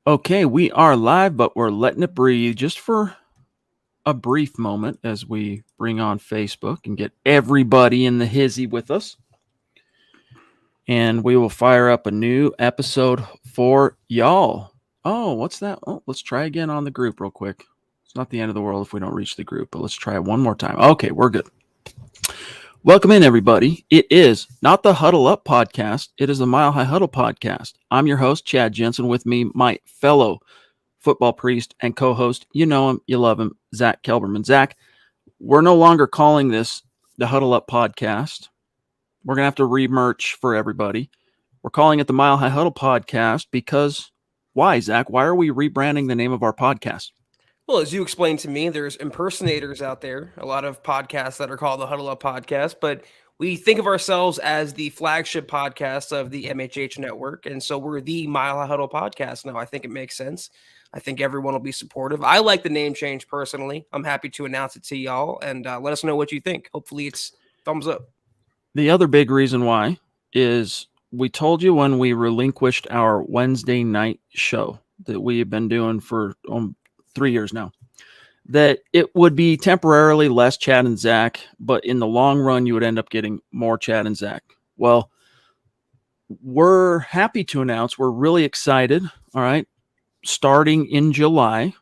Okay, we are live, but we're letting it breathe just for a brief moment as we bring on Facebook and get everybody in the hizzy with us. And we will fire up a new episode for y'all. Oh, what's that? Oh, let's try again on the group real quick. It's not the end of the world if we don't reach the group, but let's try it one more time. Okay, we're good. Welcome in, everybody. It is not the Huddle Up podcast. It is the Mile High Huddle podcast. I'm your host, Chad Jensen. With me, my fellow football priest and co-host, you know him, you love him, Zack Kelberman. Zack, we're no longer calling this the Huddle Up podcast. We're going to have to re-merch for everybody. We're calling it the Mile High Huddle podcast because why, Zack? Why are we rebranding the name of our podcast? Well, as you explained to me, there's impersonators out there, a lot of podcasts that are called the Huddle Up Podcast, but we think of ourselves as the flagship podcast of the MHH network. And so we're the Mile High Huddle Podcast now. I think it makes sense. I think everyone will be supportive. I like the name change personally. I'm happy to announce it to y'all and let us know what you think. Hopefully it's thumbs up. The other big reason why is we told you when we relinquished our Wednesday night show that we have been doing for 3 years now, that it would be temporarily less Chad and Zack, but in the long run, you would end up getting more Chad and Zack. Well, we're happy to announce, we're really excited. All right. Starting in July,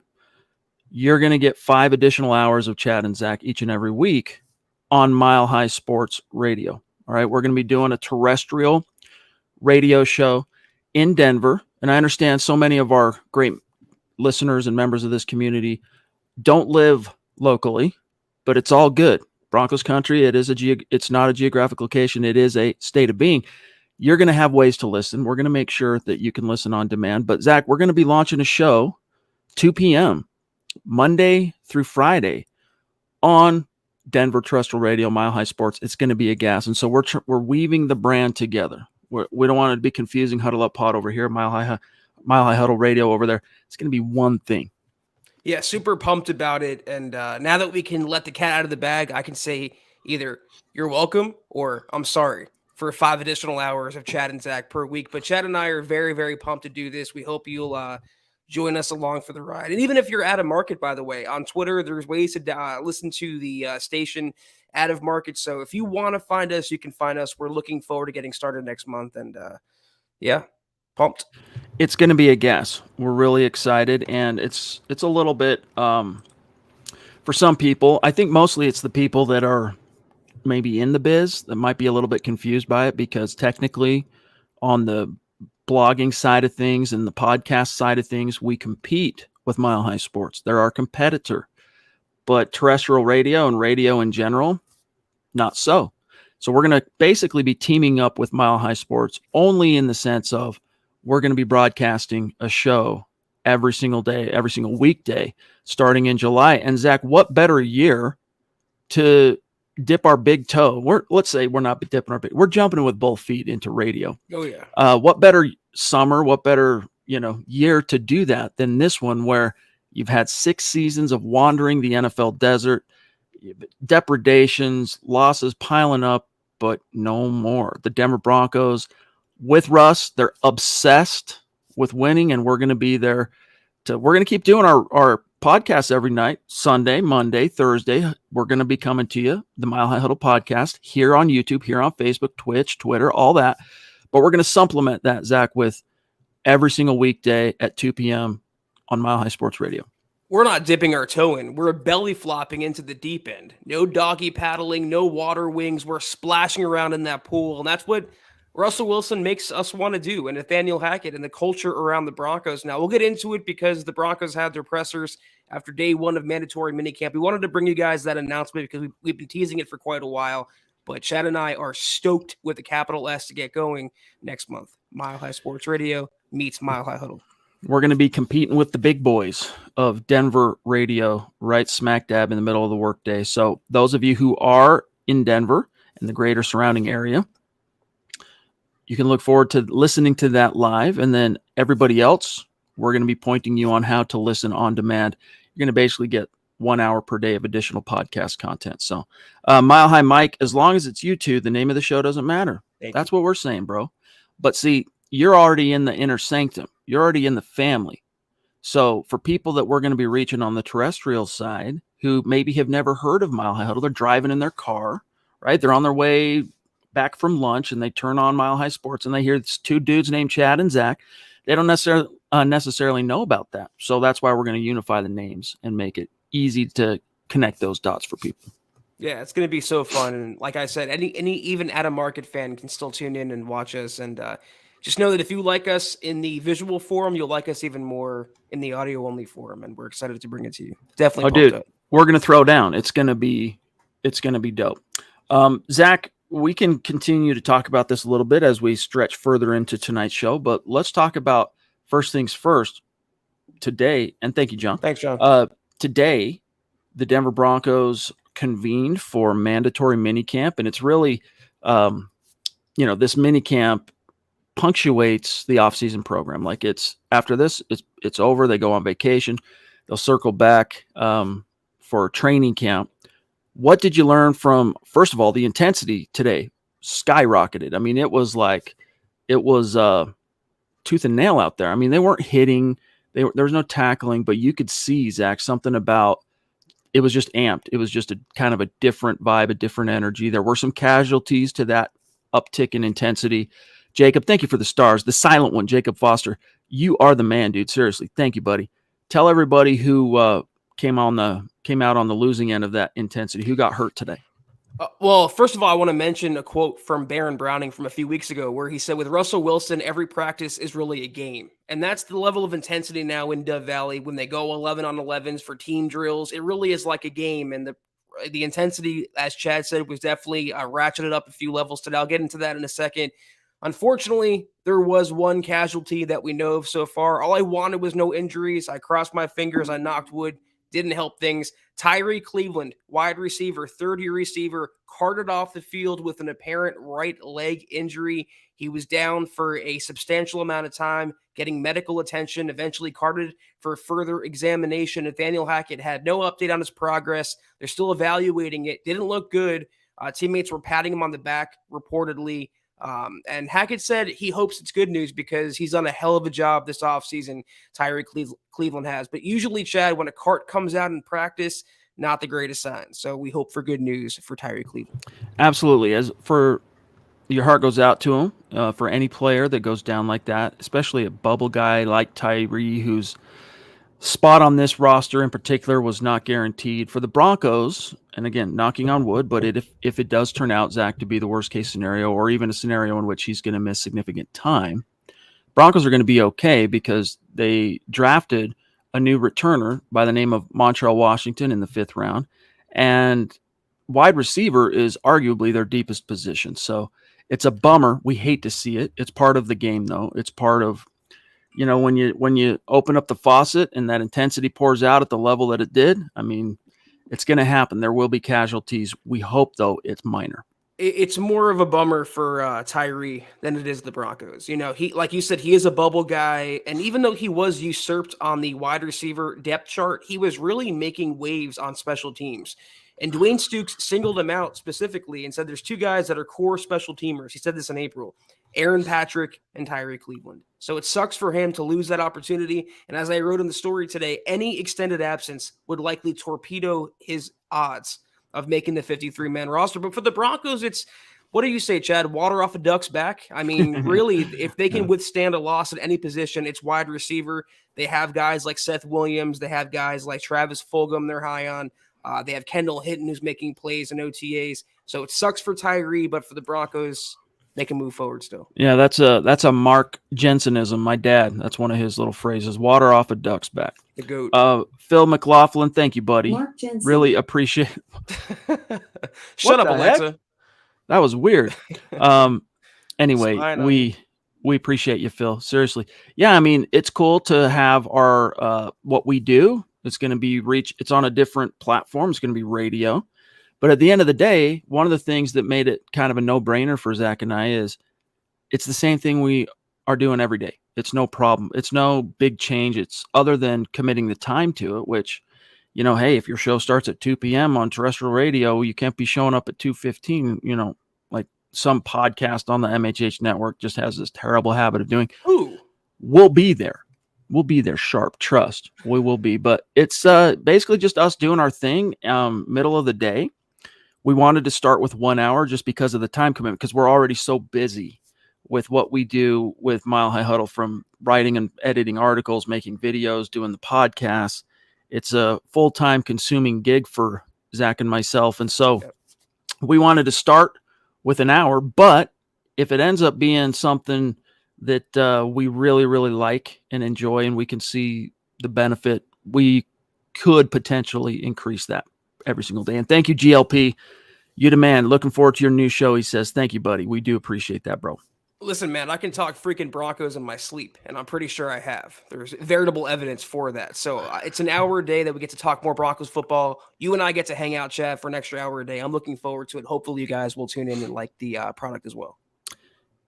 you're going to get 5 additional hours of Chad and Zack each and every week on Mile High Sports Radio. All right. We're going to be doing a terrestrial radio show in Denver. And I understand so many of our great listeners and members of this community don't live locally, but it's all good. Broncos country, it's not a geographic location. It is a state of being. You're going to have ways to listen. We're going to make sure that you can listen on demand. But Zack, we're going to be launching a show 2 p.m. Monday through Friday on Denver Terrestrial Radio, Mile High Sports. It's going to be a gas. And so we're weaving the brand together. We don't want it to be confusing. Huddle Up Pod over here, Mile High Huddle Radio over there. It's going to be one thing. Yeah, super pumped about it. And now that we can let the cat out of the bag, I can say either you're welcome or I'm sorry for 5 additional hours of Chad and Zack per week. But Chad and I are very, very pumped to do this. We hope you'll join us along for the ride. And even if you're out of market, by the way, on Twitter, there's ways to listen to the station out of market. So if you want to find us, you can find us. We're looking forward to getting started next month. And yeah, pumped. It's going to be a gas. We're really excited, and it's a little bit for some people. I think mostly it's the people that are maybe in the biz that might be a little bit confused by it, because technically on the blogging side of things and the podcast side of things, we compete with Mile High Sports. They're our competitor, but terrestrial radio and radio in general, not so. So we're going to basically be teaming up with Mile High Sports only in the sense of we're going to be broadcasting a show every single day, every single weekday, starting in July. And Zack, what better year to dip our big toe? Let's say we're not dipping our big, we're jumping with both feet into radio. Oh yeah. What better summer, what better, year to do that than this one, where you've had 6 seasons of wandering the NFL desert, depredations, losses piling up, but no more. The Denver Broncos, with Russ, they're obsessed with winning, and we're going to be there. We're going to keep doing our podcasts every night, Sunday, Monday, Thursday. We're going to be coming to you, the Mile High Huddle podcast, here on YouTube, here on Facebook, Twitch, Twitter, all that. But we're going to supplement that, Zack, with every single weekday at 2 p.m. on Mile High Sports Radio. We're not dipping our toe in. We're belly flopping into the deep end. No doggy paddling, no water wings. We're splashing around in that pool, and that's what Russell Wilson makes us want to do, and Nathaniel Hackett and the culture around the Broncos. Now, we'll get into it because the Broncos had their pressers after day 1 of mandatory minicamp. We wanted to bring you guys that announcement because we've been teasing it for quite a while, but Chad and I are stoked with a capital S to get going next month. Mile High Sports Radio meets Mile High Huddle. We're going to be competing with the big boys of Denver radio right smack dab in the middle of the workday. So those of you who are in Denver and the greater surrounding area, you can look forward to listening to that live. And then everybody else, we're going to be pointing you on how to listen on demand. You're going to basically get 1 hour per day of additional podcast content. So Mile High Mike, as long as it's you two, the name of the show doesn't matter. That's what we're saying, bro. But see, you're already in the inner sanctum. You're already in the family. So for people that we're going to be reaching on the terrestrial side who maybe have never heard of Mile High Huddle, they're driving in their car, right? They're on their way back from lunch and they turn on Mile High Sports and they hear two dudes named Chad and Zach. They don't necessarily know about that. So that's why we're going to unify the names and make it easy to connect those dots for people. Yeah, it's going to be so fun. And like I said, any even at a market fan can still tune in and watch us. And just know that if you like us in the visual form, you'll like us even more in the audio only form. And we're excited to bring it to you. Definitely. Oh, dude, up. We're going to throw down. It's going to be dope. Zach, we can continue to talk about this a little bit as we stretch further into tonight's show, but let's talk about first things first today. And thank you, John. Thanks, John. Today, the Denver Broncos convened for mandatory minicamp, and it's really, this minicamp punctuates the off-season program. Like it's after this, it's over. They go on vacation. They'll circle back for training camp. What did you learn from, first of all, the intensity today skyrocketed? I mean, it was tooth and nail out there. I mean, they weren't hitting. There was no tackling, but you could see, Zach, something about it was just amped. It was just a kind of a different vibe, a different energy. There were some casualties to that uptick in intensity. Jacob, thank you for the stars. The silent one, Jacob Foster. You are the man, dude. Seriously. Thank you, buddy. Tell everybody who came out on the losing end of that intensity. Who got hurt today? Well, first of all, I want to mention a quote from Baron Browning from a few weeks ago where he said, with Russell Wilson, every practice is really a game. And that's the level of intensity now in Dove Valley when they go 11 on 11s for team drills. It really is like a game. And the intensity, as Chad said, was definitely ratcheted up a few levels today. I'll get into that in a second. Unfortunately, there was one casualty that we know of so far. All I wanted was no injuries. I crossed my fingers. I knocked wood. Didn't help things. Tyree Cleveland, wide receiver, third-year receiver, carted off the field with an apparent right leg injury. He was down for a substantial amount of time, getting medical attention, eventually carted for further examination. Nathaniel Hackett had no update on his progress. They're still evaluating it. Didn't look good. Teammates were patting him on the back, reportedly. And Hackett said he hopes it's good news because he's done a hell of a job this offseason, Tyree Cleveland has. But usually, Chad, when a cart comes out in practice, not the greatest sign. So we hope for good news for Tyree Cleveland. Absolutely. As for your heart goes out to him, for any player that goes down like that, especially a bubble guy like Tyree, whose spot on this roster in particular was not guaranteed. For the Broncos, and again, knocking on wood, but if it does turn out, Zach, to be the worst case scenario, or even a scenario in which he's going to miss significant time, Broncos are going to be okay because they drafted a new returner by the name of Montreal Washington in the 5th round, and wide receiver is arguably their deepest position. So it's a bummer. We hate to see it. It's part of the game, though. It's part of, when you open up the faucet and that intensity pours out at the level that it did. I mean, it's going to happen. There will be casualties. We hope, though, it's minor. It's more of a bummer for Tyree than it is the Broncos. He, like you said, he is a bubble guy. And even though he was usurped on the wide receiver depth chart, he was really making waves on special teams. And Dwayne Stukes singled him out specifically and said there's two guys that are core special teamers. He said this in April, Aaron Patrick and Tyree Cleveland. So it sucks for him to lose that opportunity. And as I wrote in the story today, any extended absence would likely torpedo his odds of making the 53-man roster. But for the Broncos, it's, what do you say, Chad? Water off a duck's back? I mean, really, if they can withstand a loss at any position, it's wide receiver. They have guys like Seth Williams. They have guys like Travis Fulgham they're high on. They have Kendall Hinton who's making plays in OTAs. So it sucks for Tyree, but for the Broncos, they can move forward still. Yeah, that's a Mark Jensenism. My dad, that's one of his little phrases. Water off a duck's back. The GOAT. Phil McLaughlin, thank you, buddy. Mark Jensen. Really appreciate Shut up, Alexa. Heck? That was weird. Anyway, we appreciate you, Phil. Seriously. Yeah, I mean, it's cool to have our what we do. It's going to be it's on a different platform. It's going to be radio. But at the end of the day, one of the things that made it kind of a no-brainer for Zach and I is it's the same thing we are doing every day. It's no problem. It's no big change. It's other than committing the time to it, which, hey, if your show starts at 2 p.m. on terrestrial radio, you can't be showing up at 2:15, like some podcast on the MHH network just has this terrible habit of doing. Ooh. We'll be there. We'll be there sharp. Trust. We will be. But it's basically just us doing our thing, middle of the day. We wanted to start with 1 hour just because of the time commitment, because we're already so busy with what we do with Mile High Huddle, from writing and editing articles, making videos, doing the podcasts. It's a full-time consuming gig for Zach and myself. And so we wanted to start with an hour, but if it ends up being something that we really, really like and enjoy, and we can see the benefit, we could potentially increase that every single day. And thank you, GLP. You the man. Looking forward to your new show. He says, thank you, buddy. We do appreciate that, bro. Listen, man, I can talk freaking Broncos in my sleep, and I'm pretty sure I have. There's veritable evidence for that. So it's an hour a day that we get to talk more Broncos football. You and I get to hang out, Chad, for an extra hour a day. I'm looking forward to it. Hopefully, you guys will tune in and like the product as well.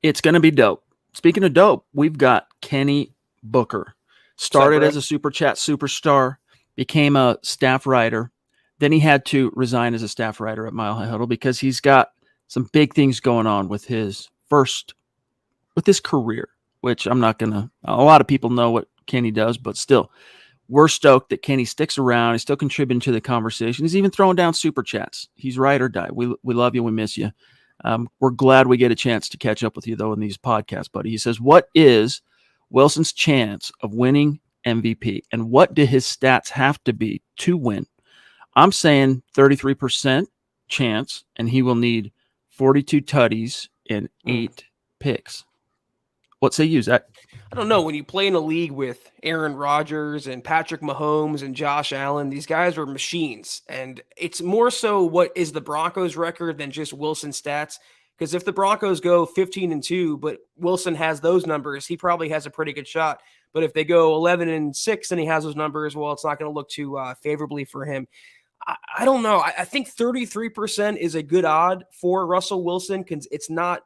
It's going to be dope. Speaking of dope, we've got Kenny Booker. Started as a Super Chat superstar, became a staff writer. Then he had to resign as a staff writer at Mile High Huddle because he's got some big things going on with his career, which I'm not going to, a lot of people know what Kenny does, but still, we're stoked that Kenny sticks around. He's still contributing to the conversation. He's even throwing down super chats. He's ride or die. We love you. We miss you. We're glad we get a chance to catch up with you, though, in these podcasts, buddy. He says, what is Wilson's chance of winning MVP, and what do his stats have to be to win? I'm saying 33% chance, and he will need 42 tutties and 8 picks. What say you, Zach? I don't know. When you play in a league with Aaron Rodgers and Patrick Mahomes and Josh Allen, these guys are machines. And it's more so what is the Broncos record than just Wilson's stats. Because if the Broncos go 15-2, but Wilson has those numbers, he probably has a pretty good shot. But if they go 11-6 and he has those numbers, well, it's not going to look too favorably for him. I don't know. I think 33% is a good odd for Russell Wilson, because it's not,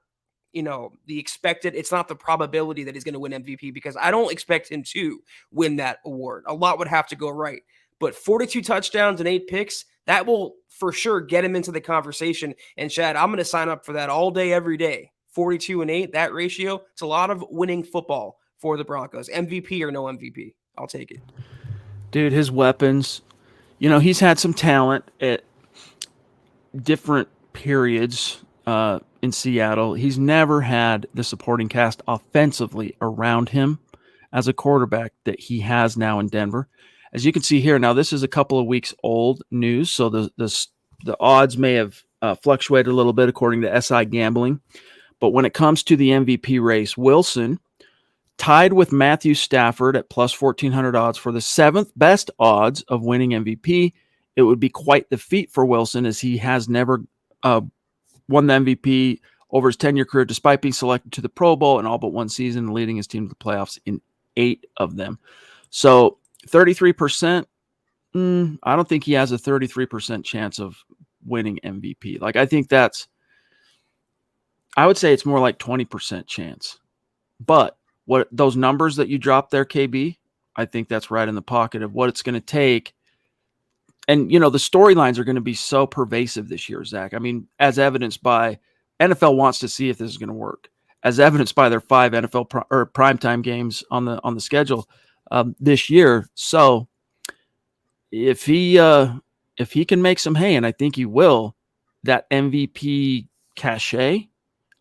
the expected, it's not the probability that he's going to win MVP, because I don't expect him to win that award. A lot would have to go right. But 42 touchdowns and 8 picks, that will for sure get him into the conversation. And Chad, I'm going to sign up for that all day, every day. 42 and 8, that ratio, it's a lot of winning football for the Broncos. MVP or no MVP, I'll take it. Dude, his weapons, he's had some talent at different periods in Seattle. He's never had the supporting cast offensively around him as a quarterback that he has now in Denver. As you can see here, now this is a couple of weeks old news, so the odds may have fluctuated a little bit according to SI Gambling. But when it comes to the MVP race, Wilson tied with Matthew Stafford at plus 1,400 odds for the 7th best odds of winning MVP. It would be quite the feat for Wilson, as he has never won the MVP over his 10-year career, despite being selected to the Pro Bowl in all but one season, leading his team to the playoffs in 8 of them. So 33%, I don't think he has a 33% chance of winning MVP. Like, I think I would say it's more like 20% chance. But what those numbers that you dropped there, KB, I think that's right in the pocket of what it's going to take. And, the storylines are going to be so pervasive this year, Zach. I mean, as evidenced by NFL wants to see if this is going to work, as evidenced by their 5 NFL primetime games on the schedule this year. So if he can make some hay, and I think he will, that MVP cachet,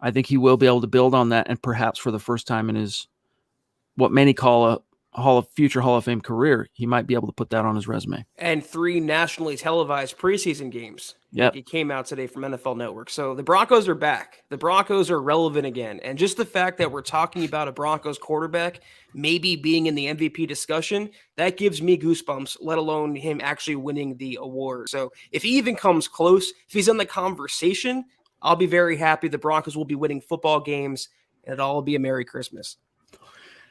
I think he will be able to build on that, and perhaps for the first time in his what many call a future Hall of Fame career, he might be able to put that on his resume. And 3 nationally televised preseason games. Yep. It came out today from NFL Network. So the Broncos are back. The Broncos are relevant again. And just the fact that we're talking about a Broncos quarterback maybe being in the MVP discussion, that gives me goosebumps, let alone him actually winning the award. So if he even comes close, if he's in the conversation, I'll be very happy. The Broncos will be winning football games, and it'll all be a Merry Christmas.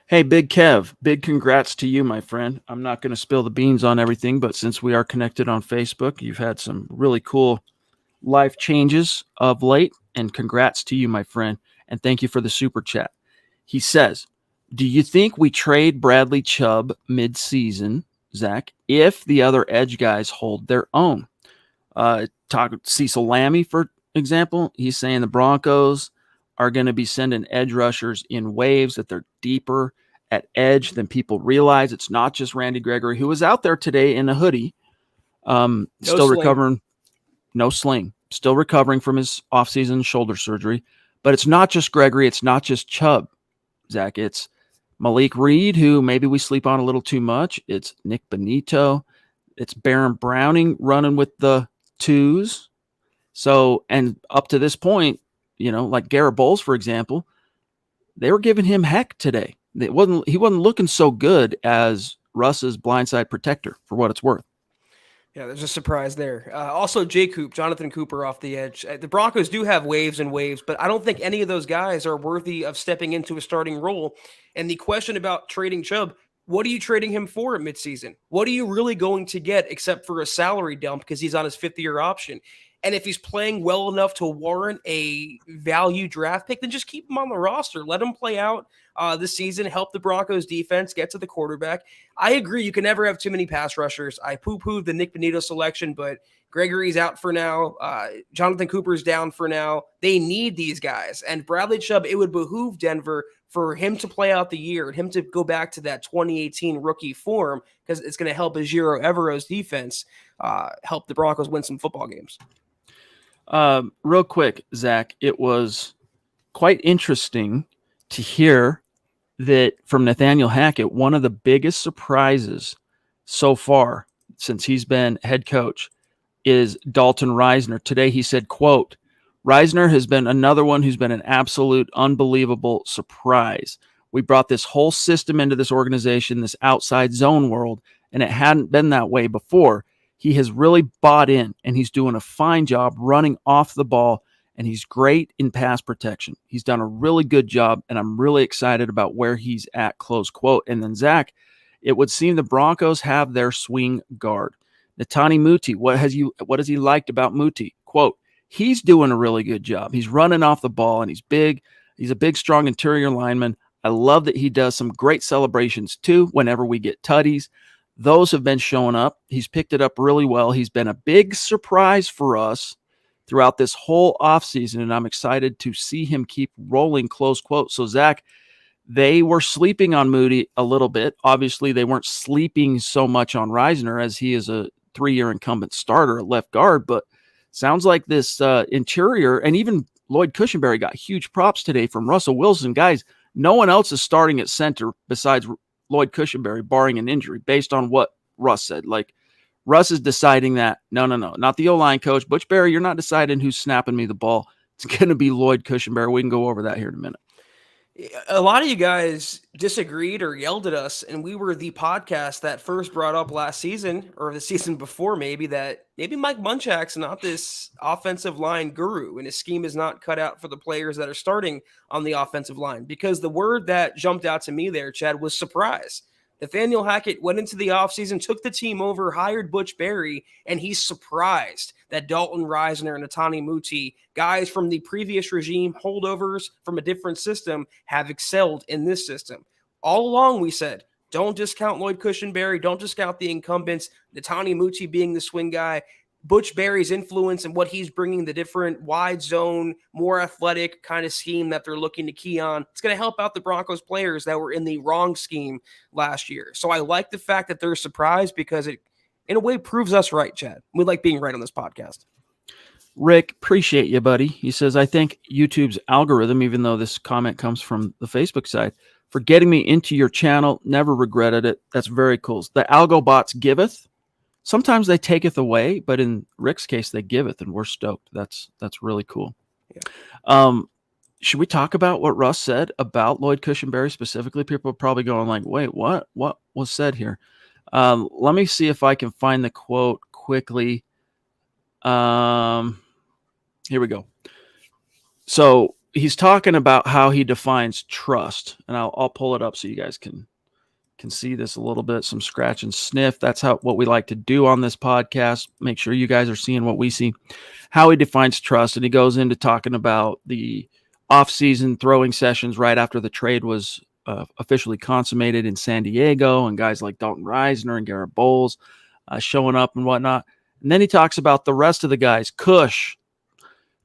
Hey, Big Kev, big congrats to you, my friend. I'm not going to spill the beans on everything, but since we are connected on Facebook, you've had some really cool life changes of late, and congrats to you, my friend. And thank you for the super chat. He says, do you think we trade Bradley Chubb mid-season, Zach, if the other edge guys hold their own? Talk Cecil Lammey, for example. He's saying the Broncos are going to be sending edge rushers in waves, that they're deeper at edge than people realize. It's not just Randy Gregory, who was out there today in a hoodie, still recovering, no sling, still recovering from his offseason shoulder surgery. But it's not just Gregory. It's not just Chubb, Zach. It's Malik Reed, who maybe we sleep on a little too much. It's Nick Benito. It's Baron Browning running with the twos. So, and up to this point, like Garrett Bowles, for example, they were giving him heck today. He wasn't looking so good as Russ's blindside protector, for what it's worth. Yeah, there's a surprise there. Also, Jonathan Cooper off the edge. The Broncos do have waves and waves, but I don't think any of those guys are worthy of stepping into a starting role. And the question about trading Chubb, what are you trading him for at midseason? What are you really going to get except for a salary dump because he's on his fifth-year option? And if he's playing well enough to warrant a value draft pick, then just keep him on the roster. Let him play out this season, help the Broncos defense get to the quarterback. I agree. You can never have too many pass rushers. I poo-pooed the Nick Benito selection, but Gregory's out for now. Jonathan Cooper's down for now. They need these guys. And Bradley Chubb, it would behoove Denver for him to play out the year and him to go back to that 2018 rookie form because it's going to help Ejiro Evero's defense help the Broncos win some football games. Real quick, Zach, it was quite interesting to hear that from Nathaniel Hackett, one of the biggest surprises so far since he's been head coach is Dalton Risner. Today he said, quote, Risner has been another one who's been an absolute unbelievable surprise. We brought this whole system into this organization, this outside zone world, and it hadn't been that way before. He has really bought in, and he's doing a fine job running off the ball, and he's great in pass protection. He's done a really good job, and I'm really excited about where he's at, close quote. And then, Zach, it would seem the Broncos have their swing guard. Netani Muti, what has he liked about Muti? Quote, he's doing a really good job. He's running off the ball, and he's big. He's a big, strong interior lineman. I love that he does some great celebrations, too, whenever we get tutties. Those have been showing up. He's picked it up really well. He's been a big surprise for us throughout this whole offseason, and I'm excited to see him keep rolling, close quote. So, Zach, they were sleeping on Moody a little bit. Obviously, they weren't sleeping so much on Risner as he is a 3-year incumbent starter at left guard, but sounds like this interior, and even Lloyd Cushenberry got huge props today from Russell Wilson. Guys, no one else is starting at center besides Lloyd Cushenberry, barring an injury, based on what Russ said. Like, Russ is deciding that, no, not the O-line coach. Butch Barry, you're not deciding who's snapping me the ball. It's going to be Lloyd Cushenberry. We can go over that here in a minute. A lot of you guys disagreed or yelled at us, and we were the podcast that first brought up last season, or the season before maybe, that maybe Mike Munchak's not this offensive line guru, and his scheme is not cut out for the players that are starting on the offensive line. Because the word that jumped out to me there, Chad, was surprise. Nathaniel Hackett went into the offseason, took the team over, hired Butch Barry, and he's surprised that Dalton Risner and Netani Muti, guys from the previous regime, holdovers from a different system, have excelled in this system. All along, we said, don't discount Lloyd Cushenberry, don't discount the incumbents, Netani Muti being the swing guy, Butch Barry's influence and what he's bringing, the different wide zone, more athletic kind of scheme that they're looking to key on. It's going to help out the Broncos players that were in the wrong scheme last year. So I like the fact that they're surprised because it, in a way, proves us right, Chad. We like being right on this podcast. Rick, appreciate you, buddy. He says, I think YouTube's algorithm, even though this comment comes from the Facebook side, for getting me into your channel, never regretted it. That's very cool. The algo bots giveth. Sometimes they taketh away, but in Rick's case, they giveth, and we're stoked. That's really cool. Yeah. Should we talk about what Russ said about Lloyd Cushenberry specifically? People are probably going like, wait, what? What was said here? Let me see if I can find the quote quickly. Here we go. So he's talking about how he defines trust, and I'll pull it up so you guys can see this a little bit, some scratch and sniff. That's what we like to do on this podcast. Make sure you guys are seeing what we see, how he defines trust. And he goes into talking about the off-season throwing sessions right after the trade was officially consummated in San Diego, and guys like Dalton Risner and Garrett Bowles showing up and whatnot. And then he talks about the rest of the guys. Cush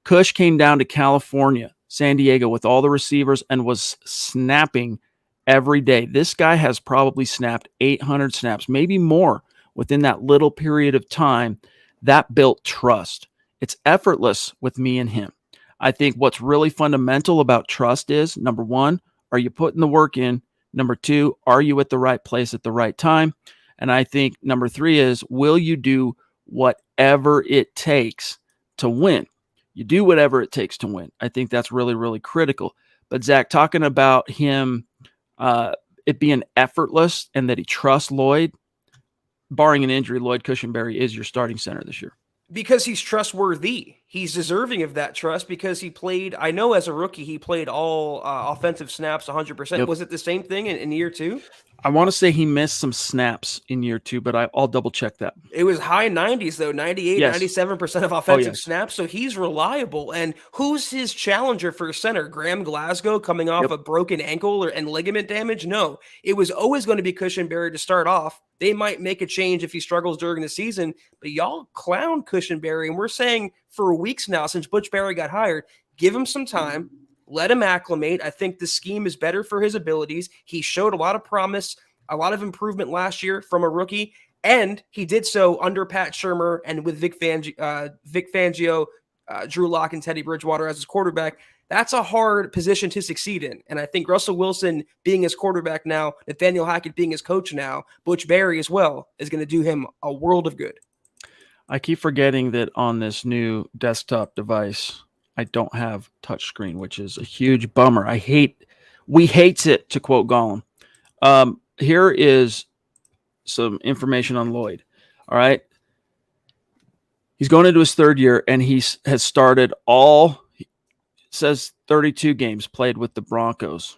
came down to California, San Diego, with all the receivers and was snapping every day. This guy has probably snapped 800 snaps, maybe more within that little period of time. That built trust. It's effortless with me and him. I think what's really fundamental about trust is, number one, are you putting the work in? Number two, are you at the right place at the right time? And I think number three is, will you do whatever it takes to win? You do whatever it takes to win. I think that's really, really critical. But Zach, talking about him, it being effortless and that he trusts Lloyd, barring an injury, Lloyd Cushenberry is your starting center this year. Because he's trustworthy. He's deserving of that trust because he played, I know as a rookie, he played all offensive snaps 100%. Yep. Was it the same thing in year two? I want to say he missed some snaps in year two, but I'll double check that. It was high 90s, though, 98, yes. 97% of offensive snaps. So he's reliable. And who's his challenger for center? Graham Glasgow coming off a broken ankle and ligament damage? No, it was always going to be Cushenberry to start off. They might make a change if he struggles during the season, but y'all clown Cushenberry. And we're saying for weeks now, since Butch Barry got hired, give him some time. Let him acclimate. I think the scheme is better for his abilities. He showed a lot of promise, a lot of improvement last year from a rookie, and he did so under Pat Shurmur and with Vic Fangio, Drew Lock, and Teddy Bridgewater as his quarterback. That's a hard position to succeed in. And I think Russell Wilson being his quarterback now, Nathaniel Hackett being his coach now, Butch Barry as well, is going to do him a world of good. I keep forgetting that on this new desktop device, I don't have touchscreen, which is a huge bummer. We hates it, to quote Gollum. Here is some information on Lloyd. All right. He's going into his third year, and he has started it says 32 games played with the Broncos.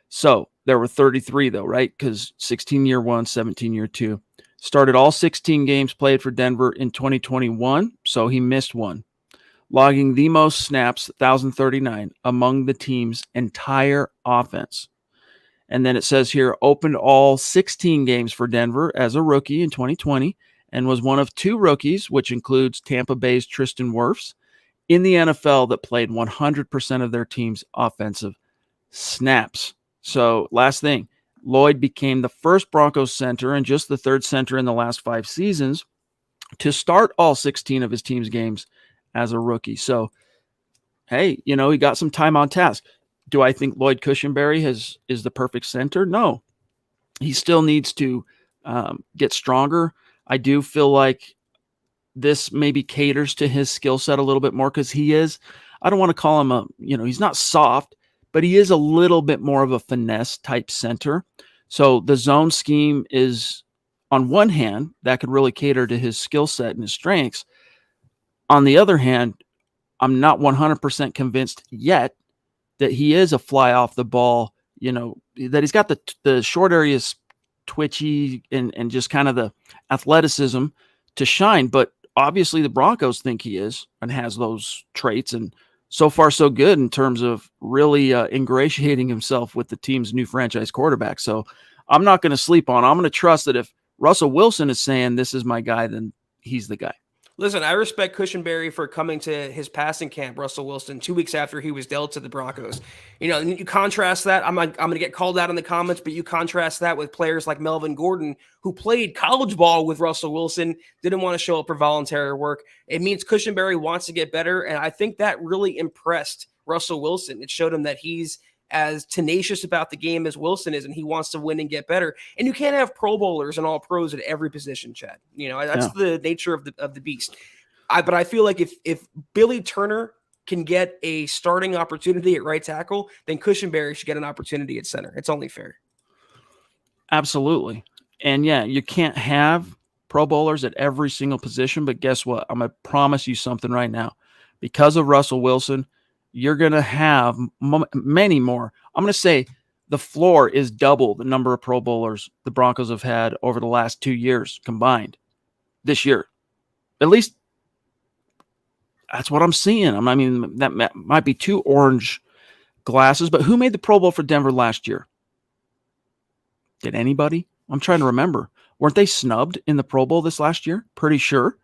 So there were 33 though, right? Because 16 year one, 17 year two. Started all 16 games played for Denver in 2021. So he missed one, logging the most snaps, 1,039, among the team's entire offense. And then it says here, opened all 16 games for Denver as a rookie in 2020 and was one of two rookies, which includes Tampa Bay's Tristan Wirfs, in the NFL that played 100% of their team's offensive snaps. So last thing, Lloyd became the first Broncos center and just the third center in the last 5 seasons to start all 16 of his team's games as a rookie. So, hey, he got some time on task. Do I think Lloyd Cushenberry is the perfect center? No. He still needs to get stronger. I do feel like this maybe caters to his skill set a little bit more because I don't want to call him he's not soft, but he is a little bit more of a finesse type center. So the zone scheme is, on one hand, that could really cater to his skill set and his strengths. On the other hand, I'm not 100% convinced yet that he is a fly off the ball, that he's got the short areas twitchy and just kind of the athleticism to shine. But obviously the Broncos think he is and has those traits. And so far so good in terms of really ingratiating himself with the team's new franchise quarterback. So I'm not going to sleep on. I'm going to trust that if Russell Wilson is saying this is my guy, then he's the guy. Listen, I respect Cushenberry for coming to his passing camp, Russell Wilson, 2 weeks after he was dealt to the Broncos. You contrast that. I'm going to get called out in the comments, but you contrast that with players like Melvin Gordon, who played college ball with Russell Wilson, didn't want to show up for voluntary work. It means Cushenberry wants to get better, and I think that really impressed Russell Wilson. It showed him that he's as tenacious about the game as Wilson is, and he wants to win and get better. And you can't have Pro Bowlers and all pros at every position, Chad. That's the nature of the beast. But I feel like if Billy Turner can get a starting opportunity at right tackle, then Cushenberry should get an opportunity at center. It's only fair. Absolutely. And yeah, you can't have Pro Bowlers at every single position, but guess what? I'm going to promise you something right now. Because of Russell Wilson, you're going to have many more. I'm going to say the floor is double the number of Pro Bowlers the Broncos have had over the last 2 years combined this year. At least that's what I'm seeing. I mean, that might be too orange glasses, but who made the Pro Bowl for Denver last year? Did anybody? I'm trying to remember. Weren't they snubbed in the Pro Bowl this last year? Pretty sure.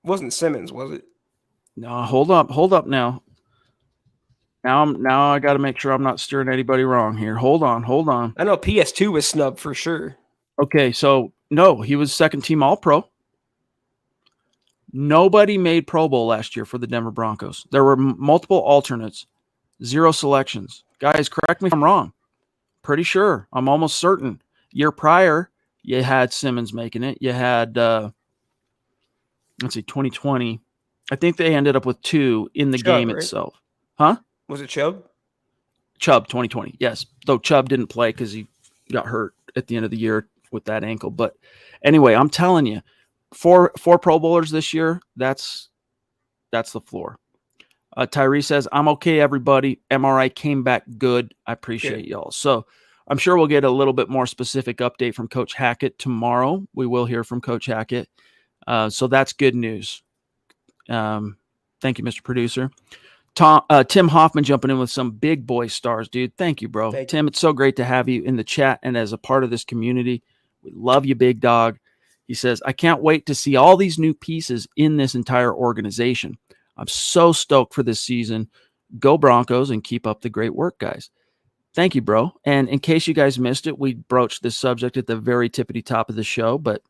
It wasn't Simmons, was it? No, hold up now. Now I got to make sure I'm not steering anybody wrong here. Hold on. I know PS2 was snubbed for sure. Okay, so no, he was second team All-Pro. Nobody made Pro Bowl last year for the Denver Broncos. There were multiple alternates, 0 selections. Guys, correct me if I'm wrong. Pretty sure. I'm almost certain. Year prior, you had Simmons making it. You had, 2020. I think they ended up with 2 in the Chubb, game right? itself. Huh? Was it Chubb? Chubb, 2020. Yes. Though Chubb didn't play because he got hurt at the end of the year with that ankle. But anyway, I'm telling you, four Pro Bowlers this year, that's the floor. Tyree says, I'm okay, everybody. MRI came back good. I appreciate y'all. So I'm sure we'll get a little bit more specific update from Coach Hackett tomorrow. We will hear from Coach Hackett. So that's good news. Thank you, Mr. Producer. Tim Hoffman jumping in with some big boy stars, dude. Thank you, bro. Tim, it's so great to have you in the chat and as a part of this community. We love you, big dog. He says, I can't wait to see all these new pieces in this entire organization. I'm so stoked for this season. Go Broncos and keep up the great work, guys. Thank you, bro. And in case you guys missed it, we broached this subject at the very tippity top of the show, but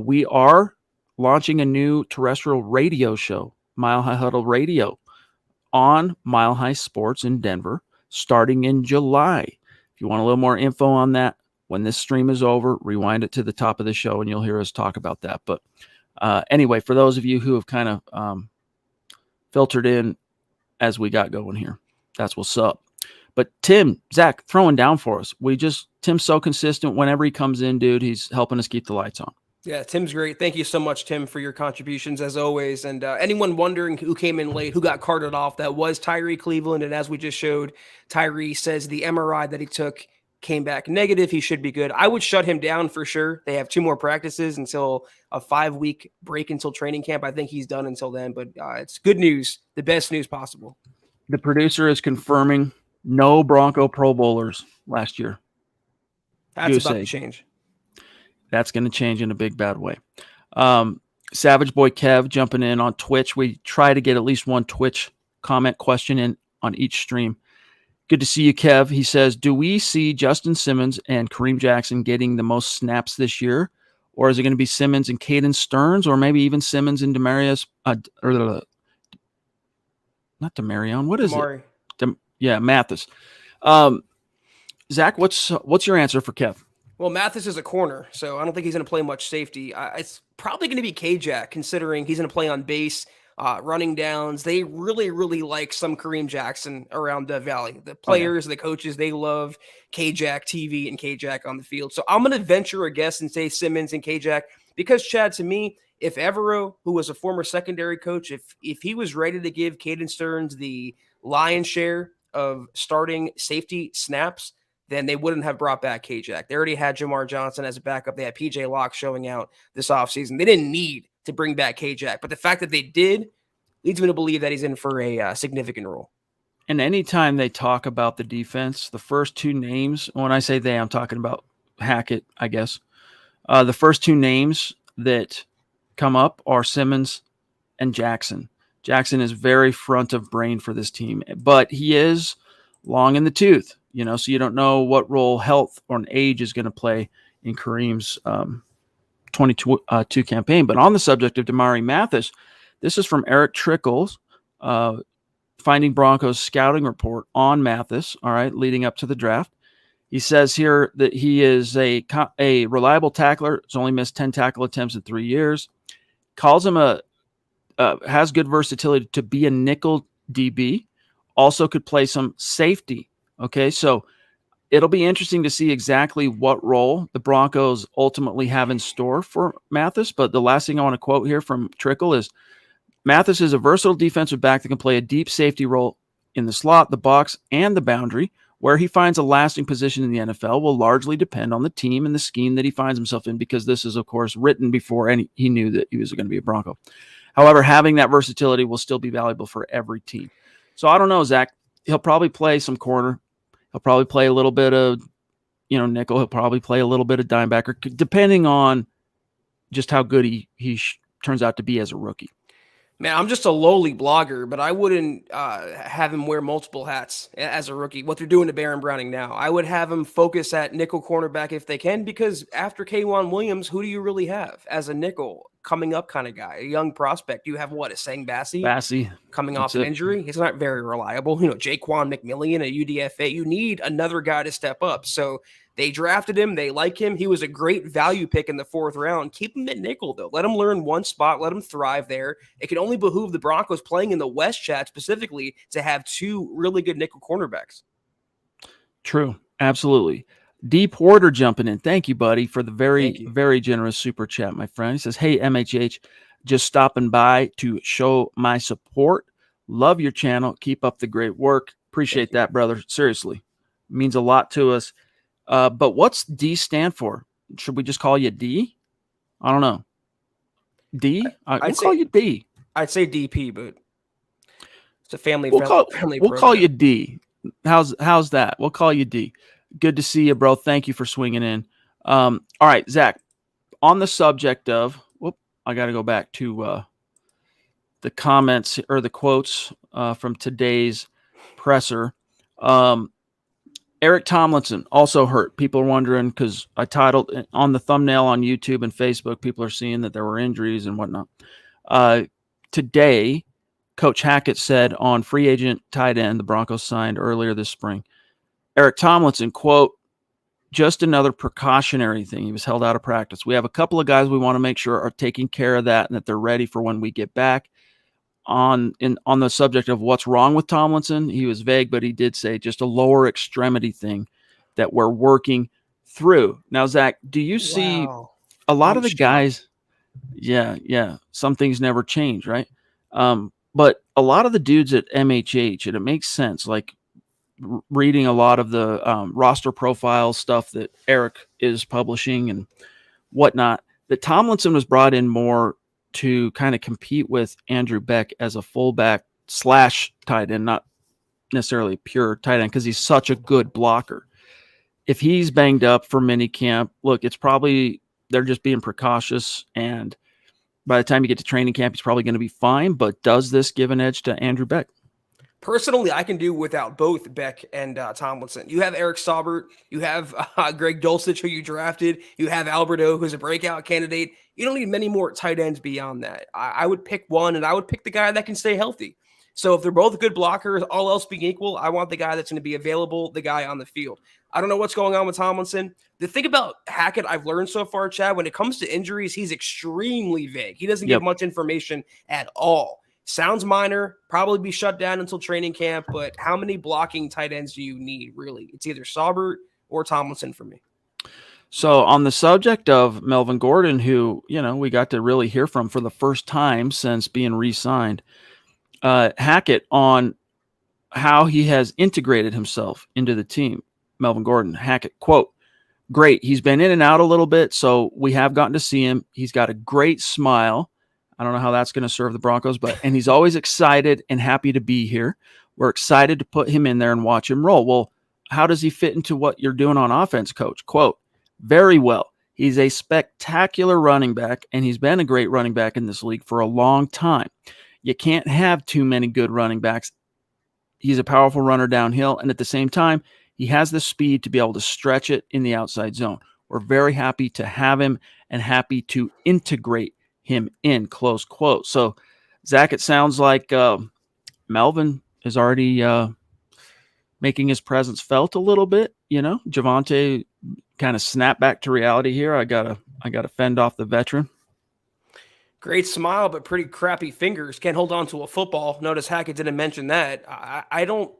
we are launching a new terrestrial radio show, Mile High Huddle Radio, on Mile High Sports in Denver, starting in July. If you want a little more info on that, when this stream is over, rewind it to the top of the show and you'll hear us talk about that. But anyway, for those of you who have kind of filtered in as we got going here, that's what's up. But Tim, Zach, throwing down for us. Tim's so consistent. Whenever he comes in, dude, he's helping us keep the lights on. Yeah, Tim's great. Thank you so much, Tim, for your contributions as always. And anyone wondering who came in late, who got carted off, that was Tyree Cleveland. And as we just showed, Tyree says the MRI that he took came back negative. He should be good. I would shut him down for sure. They have 2 more practices until a 5-week break until training camp. I think he's done until then, but it's good news, the best news possible. The producer is confirming no Bronco Pro Bowlers last year. That's about to change. That's going to change in a big, bad way. Savage Boy Kev jumping in on Twitch. We try to get at least one Twitch comment question in on each stream. Good to see you, Kev. He says, do we see Justin Simmons and Kareem Jackson getting the most snaps this year? Or is it going to be Simmons and Caden Stearns? Or maybe even Simmons and Demarius? Not Demarion. What is Damari. it? Mathis. Zach, what's your answer for Kev? Well, Mathis is a corner, so I don't think he's going to play much safety. It's probably going to be K-Jack, considering he's going to play on base, running downs. They really, really like some Kareem Jackson around the Valley. The players, the coaches, they love K-Jack TV and K-Jack on the field. So I'm going to venture a guess and say Simmons and K-Jack because, Chad, to me, if Evero, who was a former secondary coach, if he was ready to give Caden Stearns the lion's share of starting safety snaps, then they wouldn't have brought back K-Jack. They already had Jamar Johnson as a backup. They had PJ Locke showing out this offseason. They didn't need to bring back K-Jack, but the fact that they did leads me to believe that he's in for a significant role. And anytime they talk about the defense, the first 2 names, when I say they, I'm talking about Hackett, I guess. The first 2 names that come up are Simmons and Jackson. Jackson is very front of brain for this team, but he is long in the tooth. So you don't know what role health or an age is going to play in Kareem's 22 campaign. But on the subject of Damari Mathis, this is from Eric Trickles, Finding Broncos scouting report on Mathis, all right, leading up to the draft. He says here that he is a reliable tackler. He's only missed 10 tackle attempts in 3 years. Calls him has good versatility to be a nickel DB. Also could play some safety. Okay, so it'll be interesting to see exactly what role the Broncos ultimately have in store for Mathis. But the last thing I want to quote here from Trickle is, Mathis is a versatile defensive back that can play a deep safety role in the slot, the box, and the boundary. Where he finds a lasting position in the NFL will largely depend on the team and the scheme that he finds himself in, because this is, of course, written before he knew that he was going to be a Bronco. However, having that versatility will still be valuable for every team. So I don't know, Zach. He'll probably play some corner. He'll probably play a little bit of, nickel. He'll probably play a little bit of dimebacker, depending on just how good he turns out to be as a rookie. Man, I'm just a lowly blogger, but I wouldn't have him wear multiple hats as a rookie. What they're doing to Baron Browning now, I would have him focus at nickel cornerback if they can, because after K'Wan Williams, who do you really have as a nickel coming up kind of guy, a young prospect? You have what, a Sang Bassi coming off an injury? He's not very reliable. Jaquan McMillian, a UDFA. You need another guy to step up. So they drafted him. They like him. He was a great value pick in the 4th round. Keep him at nickel, though. Let him learn one spot. Let him thrive there. It can only behoove the Broncos playing in the West chat specifically to have 2 really good nickel cornerbacks. True. Absolutely. D. Porter jumping in. Thank you, buddy, for the very generous super chat, my friend. He says, hey, MHH, just stopping by to show my support. Love your channel. Keep up the great work. Appreciate that, brother. Seriously. It means a lot to us. But what's D stand for? Should we just call you D? I don't know. D? We'll call you D. I'd say DP, but it's a family. We'll call you D. How's that? We'll call you D. Good to see you, bro. Thank you for swinging in. All right, Zach. On the subject of, I got to go back to the comments or the quotes from today's presser. Eric Tomlinson also hurt. People are wondering because I titled on the thumbnail on YouTube and Facebook, people are seeing that there were injuries and whatnot. Today, Coach Hackett said on free agent tight end the Broncos signed earlier this spring, Eric Tomlinson, quote, just another precautionary thing. He was held out of practice. We have a couple of guys we want to make sure are taking care of that and that they're ready for when we get back. On the subject of what's wrong with Tomlinson, he was vague, but he did say just a lower extremity thing that we're working through. Now, Zach, do you see a lot of the guys? Yeah. Some things never change, right? But a lot of the dudes at MHH, and it makes sense, like reading a lot of the roster profile stuff that Eric is publishing and whatnot, that Tomlinson was brought in more to kind of compete with Andrew Beck as a fullback / tight end, not necessarily pure tight end, because he's such a good blocker. If he's banged up for minicamp, look, it's probably they're just being precautious, and by the time you get to training camp, he's probably going to be fine. But does this give an edge to Andrew Beck? Personally, I can do without both Beck and Tomlinson. You have Eric Saubert. You have Greg Dulcich, who you drafted. You have Alberto, who's a breakout candidate. You don't need many more tight ends beyond that. I would pick one, and I would pick the guy that can stay healthy. So if they're both good blockers, all else being equal, I want the guy that's going to be available, the guy on the field. I don't know what's going on with Tomlinson. The thing about Hackett I've learned so far, Chad, when it comes to injuries, he's extremely vague. He doesn't give much information at all. Sounds minor, probably be shut down until training camp, but how many blocking tight ends do you need, really? It's either Saubert or Tomlinson for me. So on the subject of Melvin Gordon, who, we got to really hear from for the first time since being re-signed, Hackett on how he has integrated himself into the team. Melvin Gordon, Hackett, quote, great. He's been in and out a little bit, so we have gotten to see him. He's got a great smile. I don't know how that's going to serve the Broncos, and he's always excited and happy to be here. We're excited to put him in there and watch him roll. Well, how does he fit into what you're doing on offense, coach? Quote, very well. He's a spectacular running back, and he's been a great running back in this league for a long time. You can't have too many good running backs. He's a powerful runner downhill, and at the same time, he has the speed to be able to stretch it in the outside zone. We're very happy to have him and happy to integrate him in, close quote. So, Zach, it sounds like Melvin is already making his presence felt a little bit. Javonte kind of snapped back to reality here. I gotta fend off the veteran. Great smile, but pretty crappy fingers. Can't hold on to a football. Notice Hackett didn't mention that. I don't,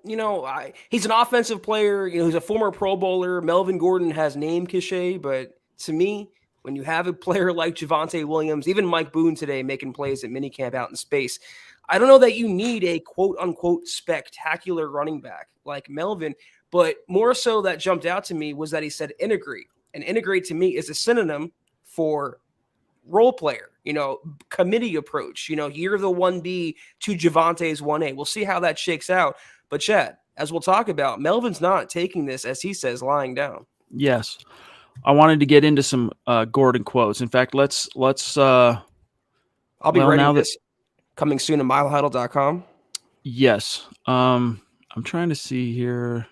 he's an offensive player. He's a former Pro Bowler. Melvin Gordon has name cachet, but to me, when you have a player like Javonte Williams, even Mike Boone today making plays at minicamp out in space, I don't know that you need a quote-unquote spectacular running back like Melvin, but more so that jumped out to me was that he said integrate. And integrate to me is a synonym for role player, committee approach. You're the 1B to Javonte's 1A. We'll see how that shakes out. But Chad, as we'll talk about, Melvin's not taking this, as he says, lying down. Yes. I wanted to get into some Gordon quotes. In fact, let's I'll be ready with this. Coming soon to milehuddle.com. Yes. I'm trying to see here.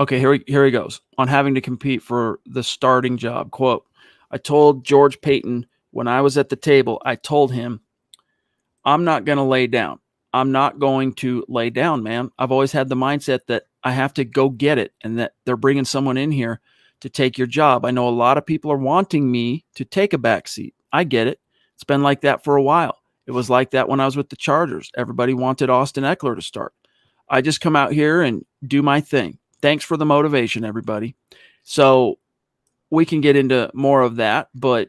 Okay, here he goes. On having to compete for the starting job. Quote, I told George Payton when I was at the table, I told him, I'm not going to lay down. I'm not going to lay down, man. I've always had the mindset that I have to go get it and that they're bringing someone in here to take your job. I know a lot of people are wanting me to take a back seat. I get it. It's been like that for a while. It was like that when I was with the Chargers. Everybody wanted Austin Eckler to start. I just come out here and do my thing. Thanks for the motivation, everybody. So we can get into more of that, but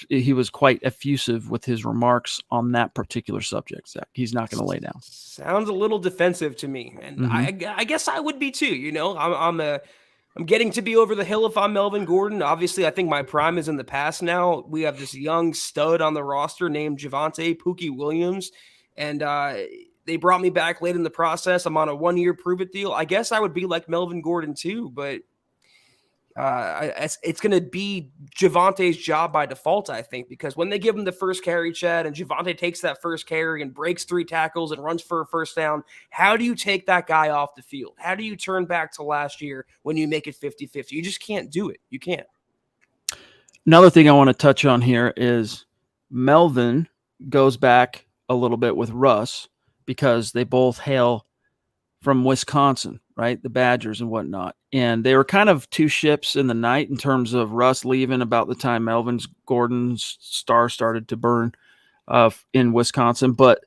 he was quite effusive with his remarks on that particular subject, Zach. He's not going to lay down. Sounds a little defensive to me, and I guess I would be too. You know, I'm getting to be over the hill if I'm Melvin Gordon. Obviously, I think my prime is in the past now. We have this young stud on the roster named Javonte Pookie Williams, and they brought me back late in the process. I'm on a 1-year prove-it deal. I guess I would be like Melvin Gordon too, but it's going to be Javonte's job by default, I think, because when they give him the first carry, Chad, and Javonte takes that first carry and breaks 3 tackles and runs for a first down, how do you take that guy off the field? How do you turn back to last year when you make it 50-50? You just can't do it. You can't. Another thing I want to touch on here is Melvin goes back a little bit with Russ because they both hail from Wisconsin, right? The Badgers and whatnot. And they were kind of two ships in the night in terms of Russ leaving about the time Melvin Gordon's star started to burn in Wisconsin. But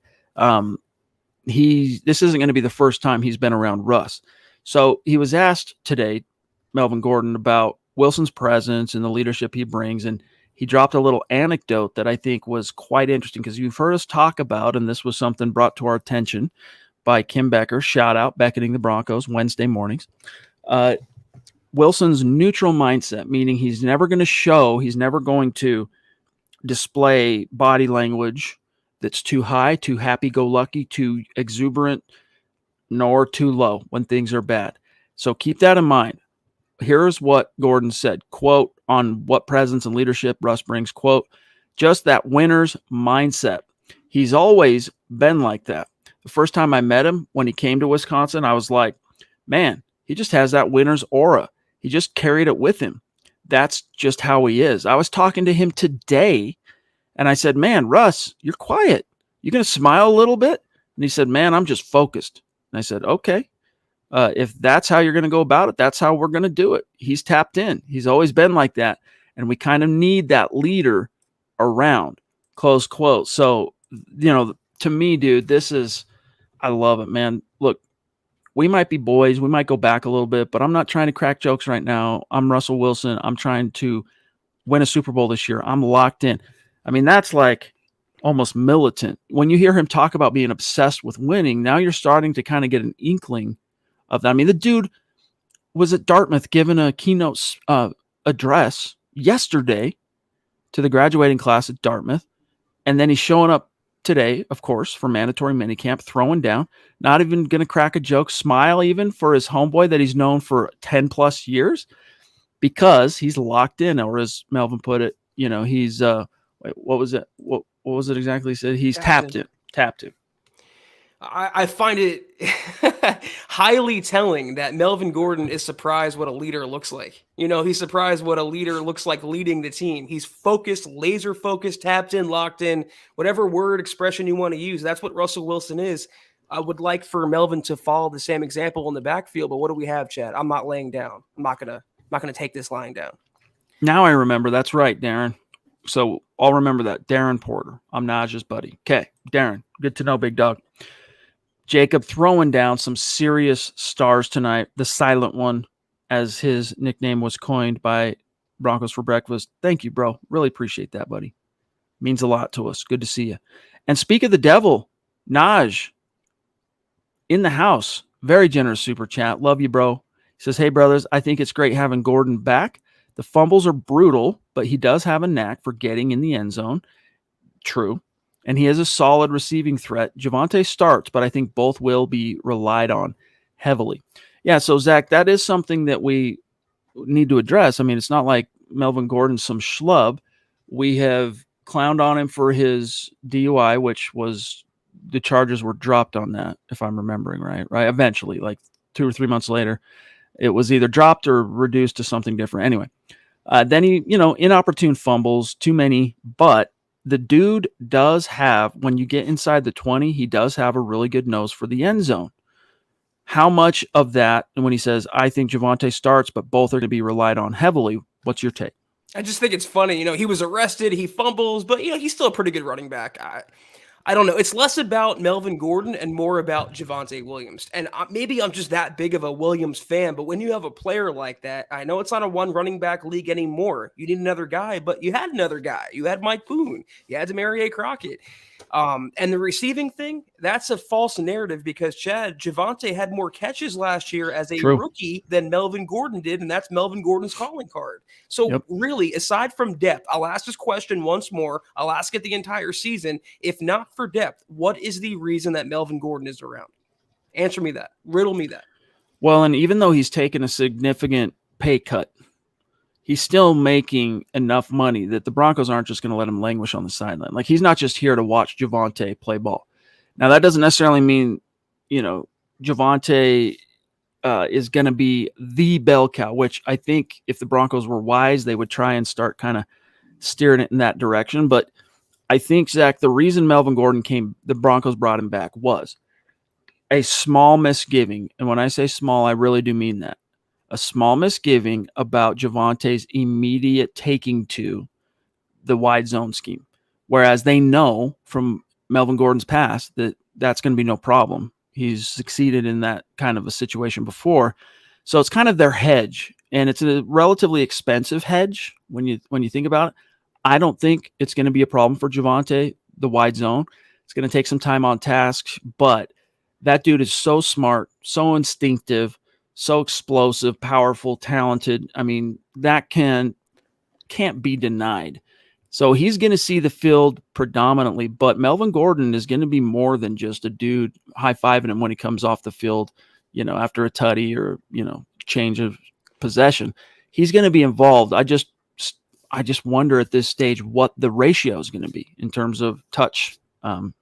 this isn't going to be the first time he's been around Russ. So he was asked today, Melvin Gordon, about Wilson's presence and the leadership he brings. And he dropped a little anecdote that I think was quite interesting because you've heard us talk about, and this was something brought to our attention by Kim Becker, shout out, Beckoning the Broncos, Wednesday mornings. Wilson's neutral mindset, meaning he's never going to display body language that's too high, too happy-go-lucky, too exuberant, nor too low when things are bad. So keep that in mind. Here's what Gordon said, quote, on what presence and leadership Russ brings, quote, just that winner's mindset. He's always been like that. The first time I met him when he came to Wisconsin, I was like, man, he just has that winner's aura. He just carried it with him. That's just how he is. I was talking to him today, and I said, man, Russ, you're quiet. You going to smile a little bit? And he said, man, I'm just focused. And I said, okay. If that's how you're going to go about it, that's how we're going to do it. He's tapped in. He's always been like that. And we kind of need that leader around, close quote. So, to me, dude, I love it, man. Look, we might be boys. We might go back a little bit, but I'm not trying to crack jokes right now. I'm Russell Wilson. I'm trying to win a Super Bowl this year. I'm locked in. I mean, that's like almost militant. When you hear him talk about being obsessed with winning, now you're starting to kind of get an inkling of that. I mean, the dude was at Dartmouth giving a keynote address yesterday to the graduating class at Dartmouth, and then he's showing up today, of course, for mandatory minicamp, throwing down, not even going to crack a joke, smile even for his homeboy that he's known for 10 plus years because he's locked in, or as Melvin put it, he's, what was it? What was it exactly he said? He's tapped in. I find it highly telling that Melvin Gordon is surprised what a leader looks like. He's surprised what a leader looks like leading the team. He's focused, laser focused, tapped in, locked in, whatever word expression you want to use. That's what Russell Wilson is. I would like for Melvin to follow the same example in the backfield, but what do we have, Chad? I'm not laying down. I'm not gonna take this lying down. Now I remember. That's right, Darren. So I'll remember that. Darren Porter. I'm Naj's buddy. Okay, Darren. Good to know, big dog. Jacob throwing down some serious stars tonight. The silent one, as his nickname was coined by Broncos for Breakfast. Thank you, bro. Really appreciate that, buddy. Means a lot to us. Good to see you. And speak of the devil, Naj in the house. Very generous super chat. Love you, bro. He says, hey, brothers, I think it's great having Gordon back. The fumbles are brutal, but he does have a knack for getting in the end zone. True. And he has a solid receiving threat. Javonte starts, but I think both will be relied on heavily. Yeah, so, Zach, that is something that we need to address. I mean, it's not like Melvin Gordon's some schlub. We have clowned on him for his DUI, which was the charges were dropped on that, if I'm remembering right. Right, eventually, like 2 or 3 months later, it was either dropped or reduced to something different. Anyway, then he, inopportune fumbles, too many, but the dude does have, when you get inside the 20, he does have a really good nose for the end zone. How much of that, and when he says, I think Javonte starts, but both are going to be relied on heavily, what's your take? I just think it's funny. He was arrested, he fumbles, but, he's still a pretty good running back. I don't know. It's less about Melvin Gordon and more about Javonte Williams. And maybe I'm just that big of a Williams fan, but when you have a player like that, I know it's not a one running back league anymore. You need another guy, but you had another guy. You had Mike Boone. You had Damari Crockett. And the receiving thing, that's a false narrative because Javonte had more catches last year as a rookie than Melvin Gordon did, and that's Melvin Gordon's calling card. So really, aside from depth, I'll ask this question once more. I'll ask it the entire season. If not for depth, what is the reason that Melvin Gordon is around? Answer me that. Riddle me that. Well, and even though he's taken a significant pay cut, he's still making enough money that the Broncos aren't just going to let him languish on the sideline. Like, he's not just here to watch Javonte play ball. Now, that doesn't necessarily mean, Javonte is going to be the bell cow, which I think if the Broncos were wise, they would try and start kind of steering it in that direction. But I think, Zach, the reason Melvin Gordon the Broncos brought him back was a small misgiving. And when I say small, I really do mean that. A small misgiving about Javonte's immediate taking to the wide zone scheme. Whereas they know from Melvin Gordon's past that that's going to be no problem. He's succeeded in that kind of a situation before. So it's kind of their hedge. And it's a relatively expensive hedge when you think about it. I don't think it's going to be a problem for Javonte, the wide zone. It's going to take some time on task, but that dude is so smart, so instinctive, so explosive, powerful, talented. I mean, that can't be denied. So he's going to see the field predominantly, but Melvin Gordon is going to be more than just a dude high-fiving him when he comes off the field, after a tutty or, change of possession. He's going to be involved. I just wonder at this stage what the ratio is going to be in terms of touch, the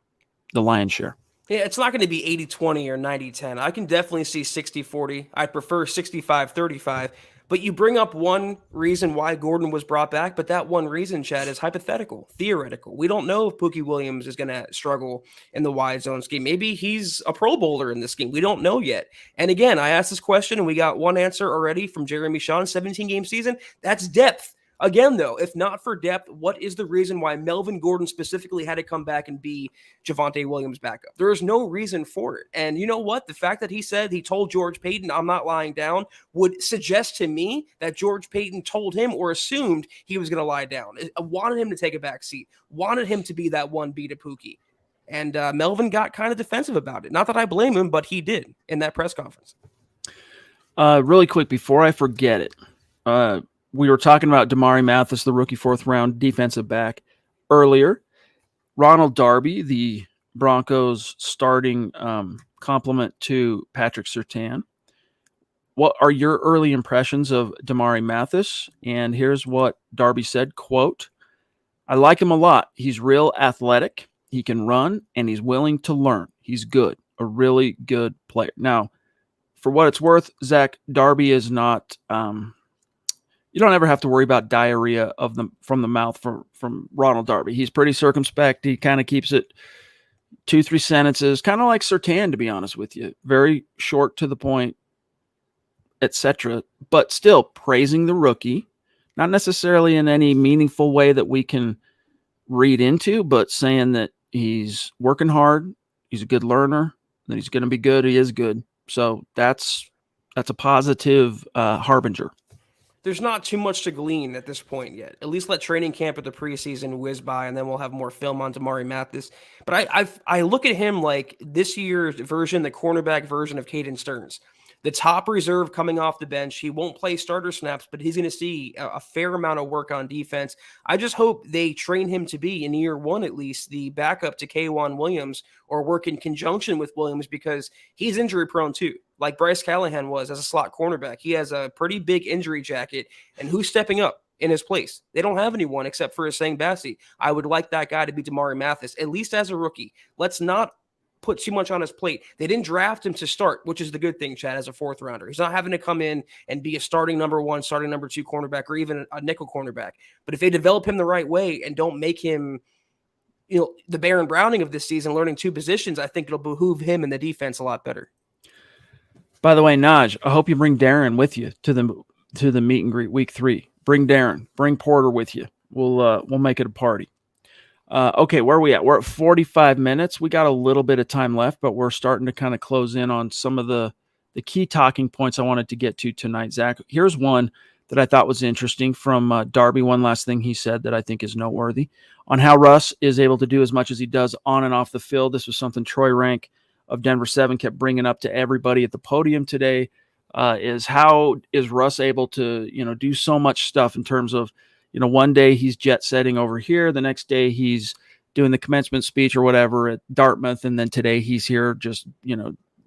lion's share. Yeah, it's not going to be 80-20 or 90-10. I can definitely see 60-40. I'd prefer 65-35. But you bring up one reason why Gordon was brought back, but that one reason, Chad, is hypothetical, theoretical. We don't know if Pookie Williams is going to struggle in the wide zone scheme. Maybe he's a Pro Bowler in this scheme. We don't know yet. And again, I asked this question, and we got one answer already from Jeremy Shawn, 17-game season. That's depth. Again, though, if not for depth, what is the reason why Melvin Gordon specifically had to come back and be Javonte Williams' backup? There is no reason for it. And you know what? The fact that he told George Paton, I'm not lying down, would suggest to me that George Paton told him or assumed he was going to lie down. I wanted him to take a back seat, wanted him to be that 1B to Pookie. And Melvin got kind of defensive about it. Not that I blame him, but he did in that press conference. Really quick, before I forget it, we were talking about Damari Mathis, the rookie 4th-round defensive back, earlier. Ronald Darby, the Broncos starting complement to Patrick Surtain. What are your early impressions of Damari Mathis? And here's what Darby said, quote, I like him a lot. He's real athletic. He can run, and he's willing to learn. He's good, a really good player. Now, for what it's worth, Zach, Darby is not you don't ever have to worry about diarrhea from the mouth from Ronald Darby. He's pretty circumspect. He kind of keeps it 2-3 sentences, kind of like Surtain, to be honest with you. Very short to the point, etc. But still praising the rookie, not necessarily in any meaningful way that we can read into, but saying that he's working hard, he's a good learner, that he's going to be good. He is good. So that's a positive harbinger. There's not too much to glean at this point yet. At least let training camp at the preseason whiz by, and then we'll have more film on Damari Mathis. But I look at him like this year's version, the cornerback version of Caden Stearns. The top reserve coming off the bench. He won't play starter snaps, but he's going to see a fair amount of work on defense. I just hope they train him to be, in year one at least, the backup to K'Wan Williams or work in conjunction with Williams because he's injury prone too. Like Bryce Callahan was as a slot cornerback. He has a pretty big injury jacket. And who's stepping up? in his place. They don't have anyone except for Hussein Bassi. I would like that guy to be Damari Mathis, at least as a rookie. Let's not put too much on his plate. They didn't draft him to start, which is the good thing, Chad, as a fourth rounder. He's not having to come in and be a starting number one, starting number two cornerback, or even a nickel cornerback. But if they develop him the right way and don't make him, the Baron Browning of this season, learning two positions, I think it'll behoove him and the defense a lot better. By the way, Naj, I hope you bring Darren with you to the meet and greet week 3. Bring Darren, bring Porter with you. We'll make it a party. Okay, where are we at? We're at 45 minutes. We got a little bit of time left, but we're starting to kind of close in on some of the key talking points I wanted to get to tonight, Zach. Here's one that I thought was interesting from Darby. One last thing he said that I think is noteworthy on how Russ is able to do as much as he does on and off the field. This was something Troy Rank of Denver 7 kept bringing up to everybody at the podium today, is how is Russ able to, do so much stuff in terms of, one day he's jet setting over here. The next day he's doing the commencement speech or whatever at Dartmouth. And then today he's here just,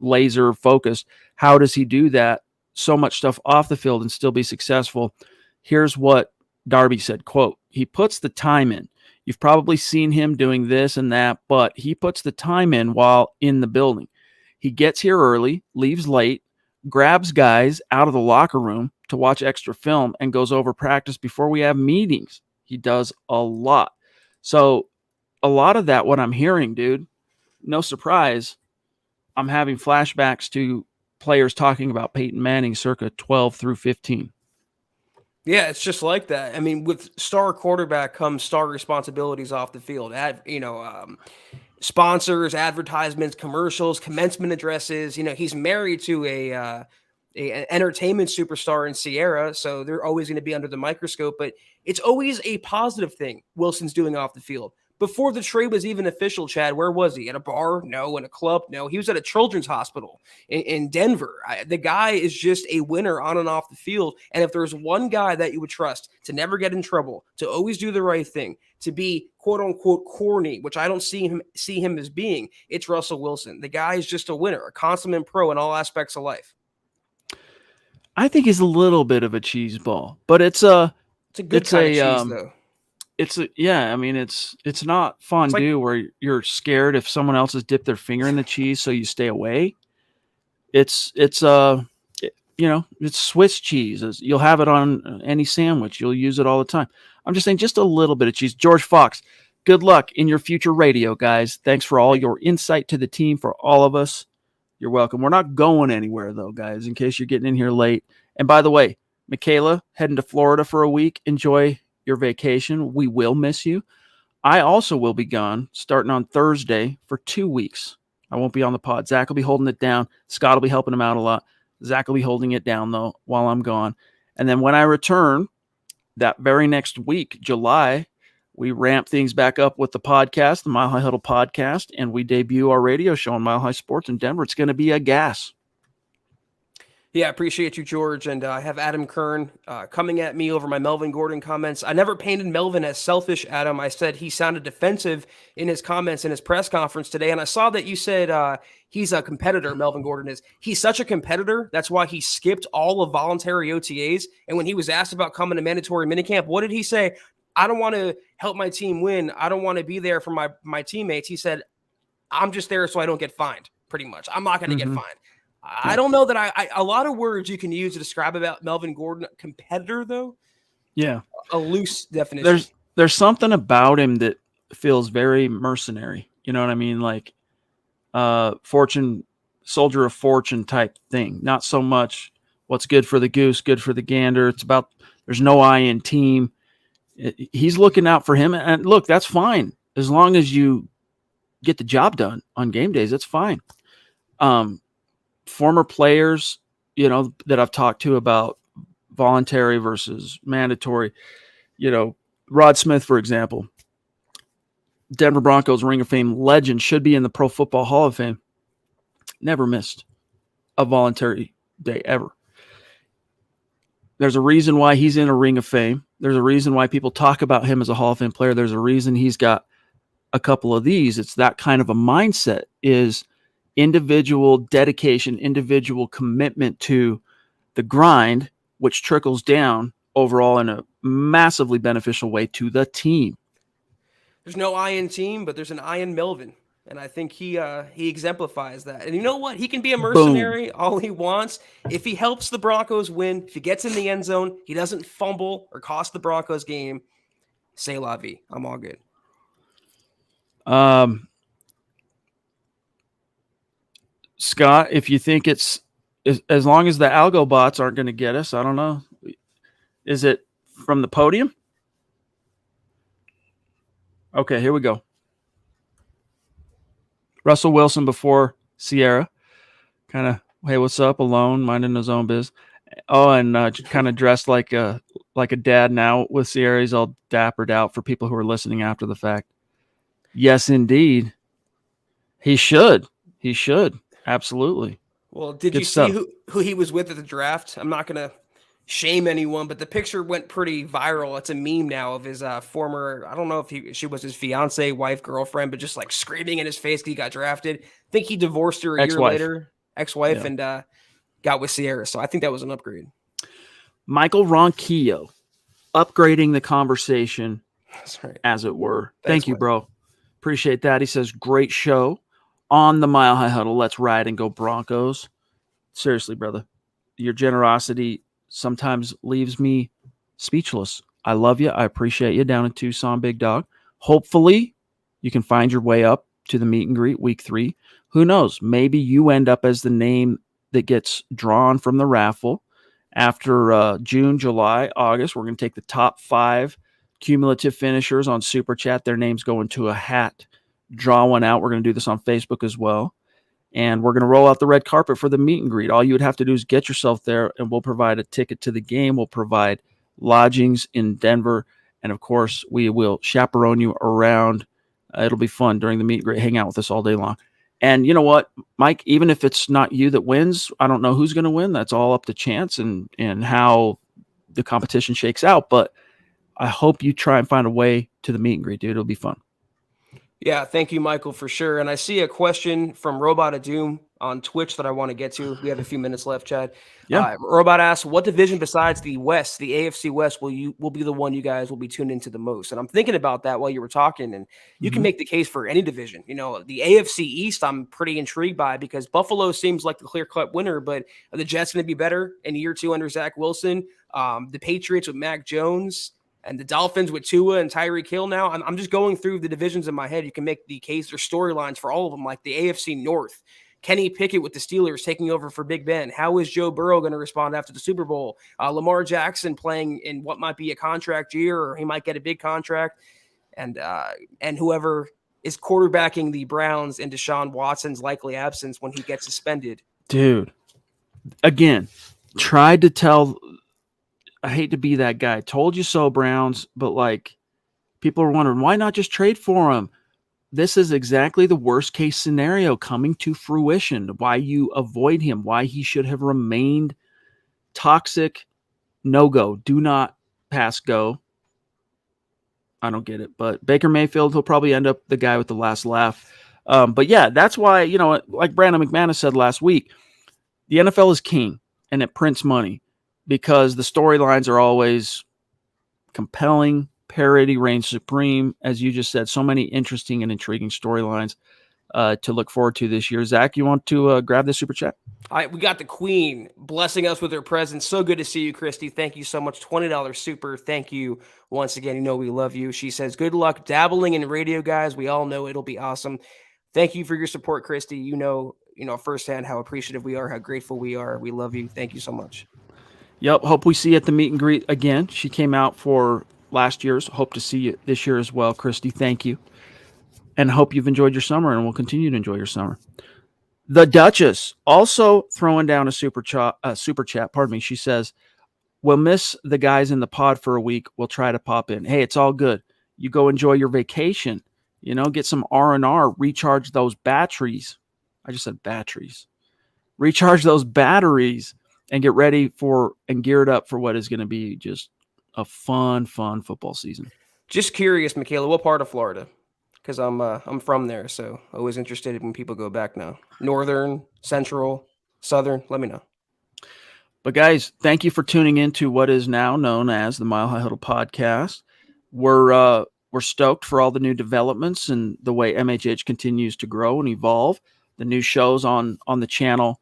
laser focused. How does he do that? So much stuff off the field and still be successful. Here's what Darby said, quote, "He puts the time in. You've probably seen him doing this and that, but he puts the time in while in the building. He gets here early, leaves late, grabs guys out of the locker room to watch extra film, and goes over practice before we have meetings. He does a lot." So a lot of that, what I'm hearing, dude, no surprise, I'm having flashbacks to players talking about Peyton Manning circa 12 through 15. Yeah, it's just like that. I mean, with star quarterback comes star responsibilities off the field. Sponsors, advertisements, commercials, commencement addresses. He's married to an entertainment superstar in Sierra, so they're always going to be under the microscope. But it's always a positive thing Wilson's doing off the field. Before the trade was even official, Chad, where was he? At a bar? No. In a club? No. He was at a children's hospital in Denver. The guy is just a winner on and off the field. And if there's one guy that you would trust to never get in trouble, to always do the right thing, to be quote unquote corny, which I don't see him as being, it's Russell Wilson. The guy is just a winner, a consummate pro in all aspects of life. I think he's a little bit of a cheese ball, but it's a good kind of cheese, though. It's not fondue where you're scared if someone else has dipped their finger in the cheese, so you stay away. It's Swiss cheese. You'll have it on any sandwich. You'll use it all the time. I'm just saying, just a little bit of cheese. George Fox, good luck in your future radio, guys. Thanks for all your insight to the team, for all of us. You're welcome. We're not going anywhere, though, guys, in case you're getting in here late. And by the way, Michaela, heading to Florida for a week. Enjoy your vacation. We will miss you. I also will be gone starting on Thursday for 2 weeks. I won't be on the pod. Zach will be holding it down. Scott will be helping him out a lot. Zach will be holding it down, though, while I'm gone. And then when I return that very next week, July, we ramp things back up with the podcast, the Mile High Huddle podcast, and we debut our radio show on Mile High Sports in Denver. It's going to be a gas. Yeah, I appreciate you, George. And I have Adam Kern coming at me over my Melvin Gordon comments. I never painted Melvin as selfish, Adam. I said he sounded defensive in his comments in his press conference today. And I saw that you said he's a competitor, Melvin Gordon is. He's such a competitor. That's why he skipped all of voluntary OTAs. And when he was asked about coming to mandatory minicamp, what did he say? I don't want to help my team win. I don't want to be there for my teammates. He said, I'm just there so I don't get fined, pretty much. I'm not going to get fined. I don't know that I a lot of words you can use to describe about Melvin Gordon, competitor, though. Yeah. A loose definition. There's something about him that feels very mercenary. You know what I mean? Like soldier of fortune type thing. Not so much what's good for the goose, good for the gander. It's about there's no I in team. He's looking out for him. And look, that's fine. As long as you get the job done on game days, that's fine. Former players, that I've talked to about voluntary versus mandatory, Rod Smith, for example, Denver Broncos Ring of Fame legend, should be in the Pro Football Hall of Fame. Never missed a voluntary day ever. There's a reason why he's in a Ring of Fame. There's a reason why people talk about him as a Hall of Fame player. There's a reason he's got a couple of these. It's that kind of a mindset, is individual dedication, individual commitment to the grind, which trickles down overall in a massively beneficial way to the team. There's no I in team, but there's an I in Melvin. And I think he exemplifies that. And you know what? He can be a Boom. mercenary all he wants. If he helps the Broncos win, if he gets in the end zone, he doesn't fumble or cost the Broncos game, c'est la vie. I'm all good. Scott, if you think it's as long as the algo bots aren't going to get us, I don't know. Is it from the podium? Okay, here we go. Russell Wilson before Sierra. Kind of, hey, what's up? Alone, minding his own biz. Oh, and kind of dressed like a dad now with Sierra. He's all dappered out for people who are listening after the fact. Yes, indeed. He should. He should. Absolutely. Well, did Good you stuff. see who he was with at the draft? I'm not going to shame anyone, but the picture went pretty viral. It's a meme now of his former, I don't know if she was his fiance, wife, girlfriend, but just like screaming in his face because he got drafted. I think he divorced her a year later, ex-wife, Yeah. and got with Sierra. So I think that was an upgrade. Michael Ronquillo, upgrading the conversation, That's right, as it were. That's Thank you, right. bro. Appreciate that. He says, great show on the Mile High Huddle. Let's ride and go Broncos. Seriously, brother. Your generosity sometimes leaves me speechless. I love you. I appreciate you down in Tucson, big dog. Hopefully, you can find your way up to the meet and greet week 3. Who knows? Maybe you end up as the name that gets drawn from the raffle. After June, July, August, we're going to take the top 5 cumulative finishers on Super Chat. Their names go into a hat. Draw one out. We're going to do this on Facebook as well. And we're going to roll out the red carpet for the meet and greet. All you would have to do is get yourself there, and we'll provide a ticket to the game. We'll provide lodgings in Denver. And, of course, we will chaperone you around. It'll be fun during the meet and greet. Hang out with us all day long. And you know what, Mike, even if it's not you that wins, I don't know who's going to win. That's all up to chance and how the competition shakes out. But I hope you try and find a way to the meet and greet, dude. It'll be fun. Yeah, thank you, Michael, for sure. And I see a question from Robot of Doom on Twitch that I want to get to. We have a few minutes left, Chad. Yeah. Robot asks, what division besides the West, the AFC West, will be the one you guys will be tuned into the most? And I'm thinking about that while you were talking, and you can make the case for any division. You know, the AFC East, I'm pretty intrigued by because Buffalo seems like the clear-cut winner, but are the Jets going to be better in year 2 under Zach Wilson? The Patriots with Mac Jones, and the Dolphins with Tua and Tyreek Hill now. I'm just going through the divisions in my head. You can make the case or storylines for all of them, like the AFC North. Kenny Pickett with the Steelers taking over for Big Ben. How is Joe Burrow going to respond after the Super Bowl? Lamar Jackson playing in what might be a contract year, or he might get a big contract. And whoever is quarterbacking the Browns in Deshaun Watson's likely absence when he gets suspended. Dude, again, tried to tell – I hate to be that guy. Told you so, Browns. But, like, people are wondering, why not just trade for him? This is exactly the worst case scenario coming to fruition. Why you avoid him. Why he should have remained toxic. No go. Do not pass go. I don't get it. But Baker Mayfield, he'll probably end up the guy with the last laugh. But, yeah, that's why, you know, like Brandon McManus said last week, the NFL is king, and it prints money. Because the storylines are always compelling, parody reigns supreme. As you just said, so many interesting and intriguing storylines to look forward to this year. Zach, you want to grab the super chat? We got the Queen blessing us with her presence. So good to see you, Christy. Thank you so much. $20 super. Thank you once again. You know we love you. She says, good luck dabbling in radio, guys. We all know it'll be awesome. Thank you for your support, Christy. You know firsthand how appreciative we are, how grateful we are. We love you. Thank you so much. Yep. Hope we see you at the meet and greet again. She came out for last year's. Hope to see you this year as well, Christy. Thank you. And hope you've enjoyed your summer and will continue to enjoy your summer. The Duchess also throwing down a super chat. Pardon me. She says, we'll miss the guys in the pod for a week. We'll try to pop in. Hey, it's all good. You go enjoy your vacation. You know, get some R&R. Recharge those batteries. I just said batteries. Recharge those batteries. And get ready for and geared up for what is going to be just a fun football season. Just curious, Michaela, what part of Florida? Because I'm from there, so always interested when people go back now. Northern, Central, Southern, let me know. But guys, thank you for tuning in to what is now known as the Mile High Huddle podcast. We're stoked for all the new developments and the way MHH continues to grow and evolve. The new shows on the channel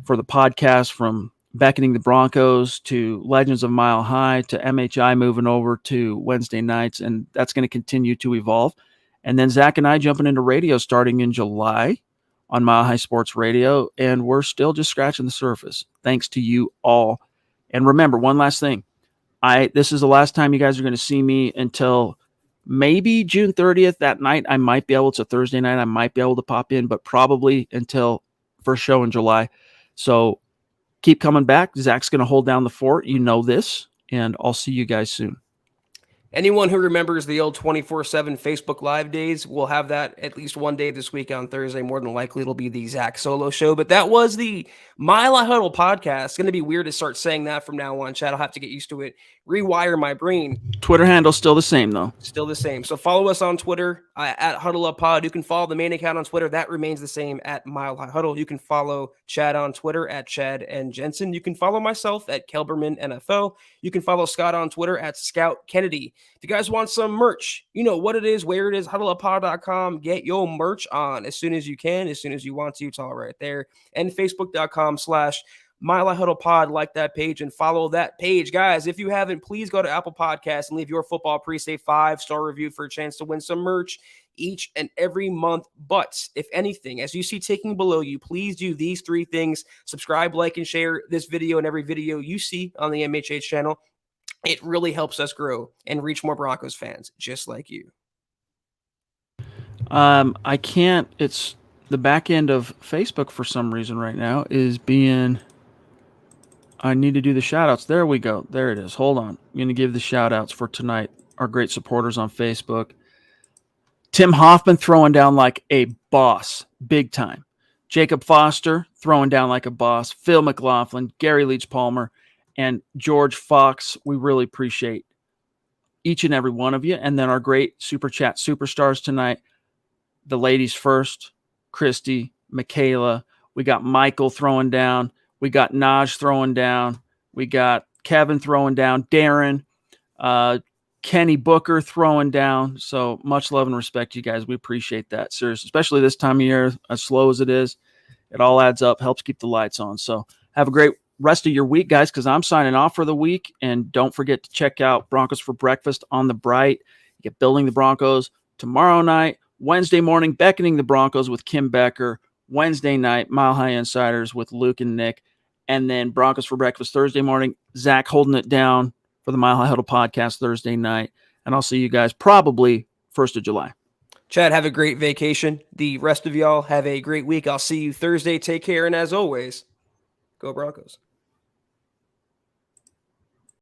for the podcast, from Beckoning the Broncos to Legends of Mile High to MHI moving over to Wednesday nights, and that's going to continue to evolve. And then Zach and I jumping into radio starting in July on Mile High Sports Radio, and we're still just scratching the surface. Thanks to you all. And remember, one last thing. This is the last time you guys are going to see me until maybe June 30th. That night, I might be able to, Thursday night, I might be able to pop in, but probably until first show in July. So keep coming back. Zach's going to hold down the fort. You know this, and I'll see you guys soon. Anyone who remembers the old 24/7 Facebook Live days will have that at least one day this week on Thursday. More than likely, it'll be the Zach solo show. But that was the Mile High Huddle podcast. It's going to be weird to start saying that from now on, Chad. I'll have to get used to it. Rewire my brain. Twitter handle's still the same, though. Still the same. So follow us on Twitter at Huddle Up Pod. You can follow the main account on Twitter. That remains the same at Mile High Huddle. You can follow Chad on Twitter at Chad and Jensen. You can follow myself at Kelberman NFL. You can follow Scott on Twitter at Scout Kennedy. If you guys want some merch, you know what it is, where it is, huddleuppod.com. Get your merch on as soon as you can, as soon as you want to. It's all right there. And Facebook.com/Mile High Huddle Pod. Like that page and follow that page. Guys, if you haven't, please go to Apple Podcasts and leave your football pre-save 5-star review for a chance to win some merch each and every month. But if anything, as you see ticking below you, please do these 3 things. Subscribe, like, and share this video and every video you see on the MHH channel. It really helps us grow and reach more Broncos fans just like you. I can't. It's the back end of Facebook for some reason right now is being. I need to do the shout outs. There we go. There it is. Hold on. I'm going to give the shout outs for tonight. Our great supporters on Facebook. Tim Hoffman throwing down like a boss. Big time. Jacob Foster throwing down like a boss. Phil McLaughlin, Gary Leach Palmer, and George Fox. We really appreciate each and every one of you. And then our great Super Chat superstars tonight. The ladies first. Christy, Michaela. We got Michael throwing down. We got Naj throwing down. We got Kevin throwing down. Darren. Kenny Booker throwing down. So much love and respect, you guys. We appreciate that. Seriously, especially this time of year, as slow as it is. It all adds up, helps keep the lights on. So have a great rest of your week, guys, because I'm signing off for the week. And don't forget to check out Broncos for Breakfast on the Bright. You get Building the Broncos tomorrow night. Wednesday morning, Beckoning the Broncos with Kim Becker. Wednesday night, Mile High Insiders with Luke and Nick. And then Broncos for Breakfast Thursday morning. Zach holding it down for the Mile High Huddle podcast Thursday night. And I'll see you guys probably 1st of July. Chad, have a great vacation. The rest of y'all have a great week. I'll see you Thursday. Take care. And as always, go Broncos.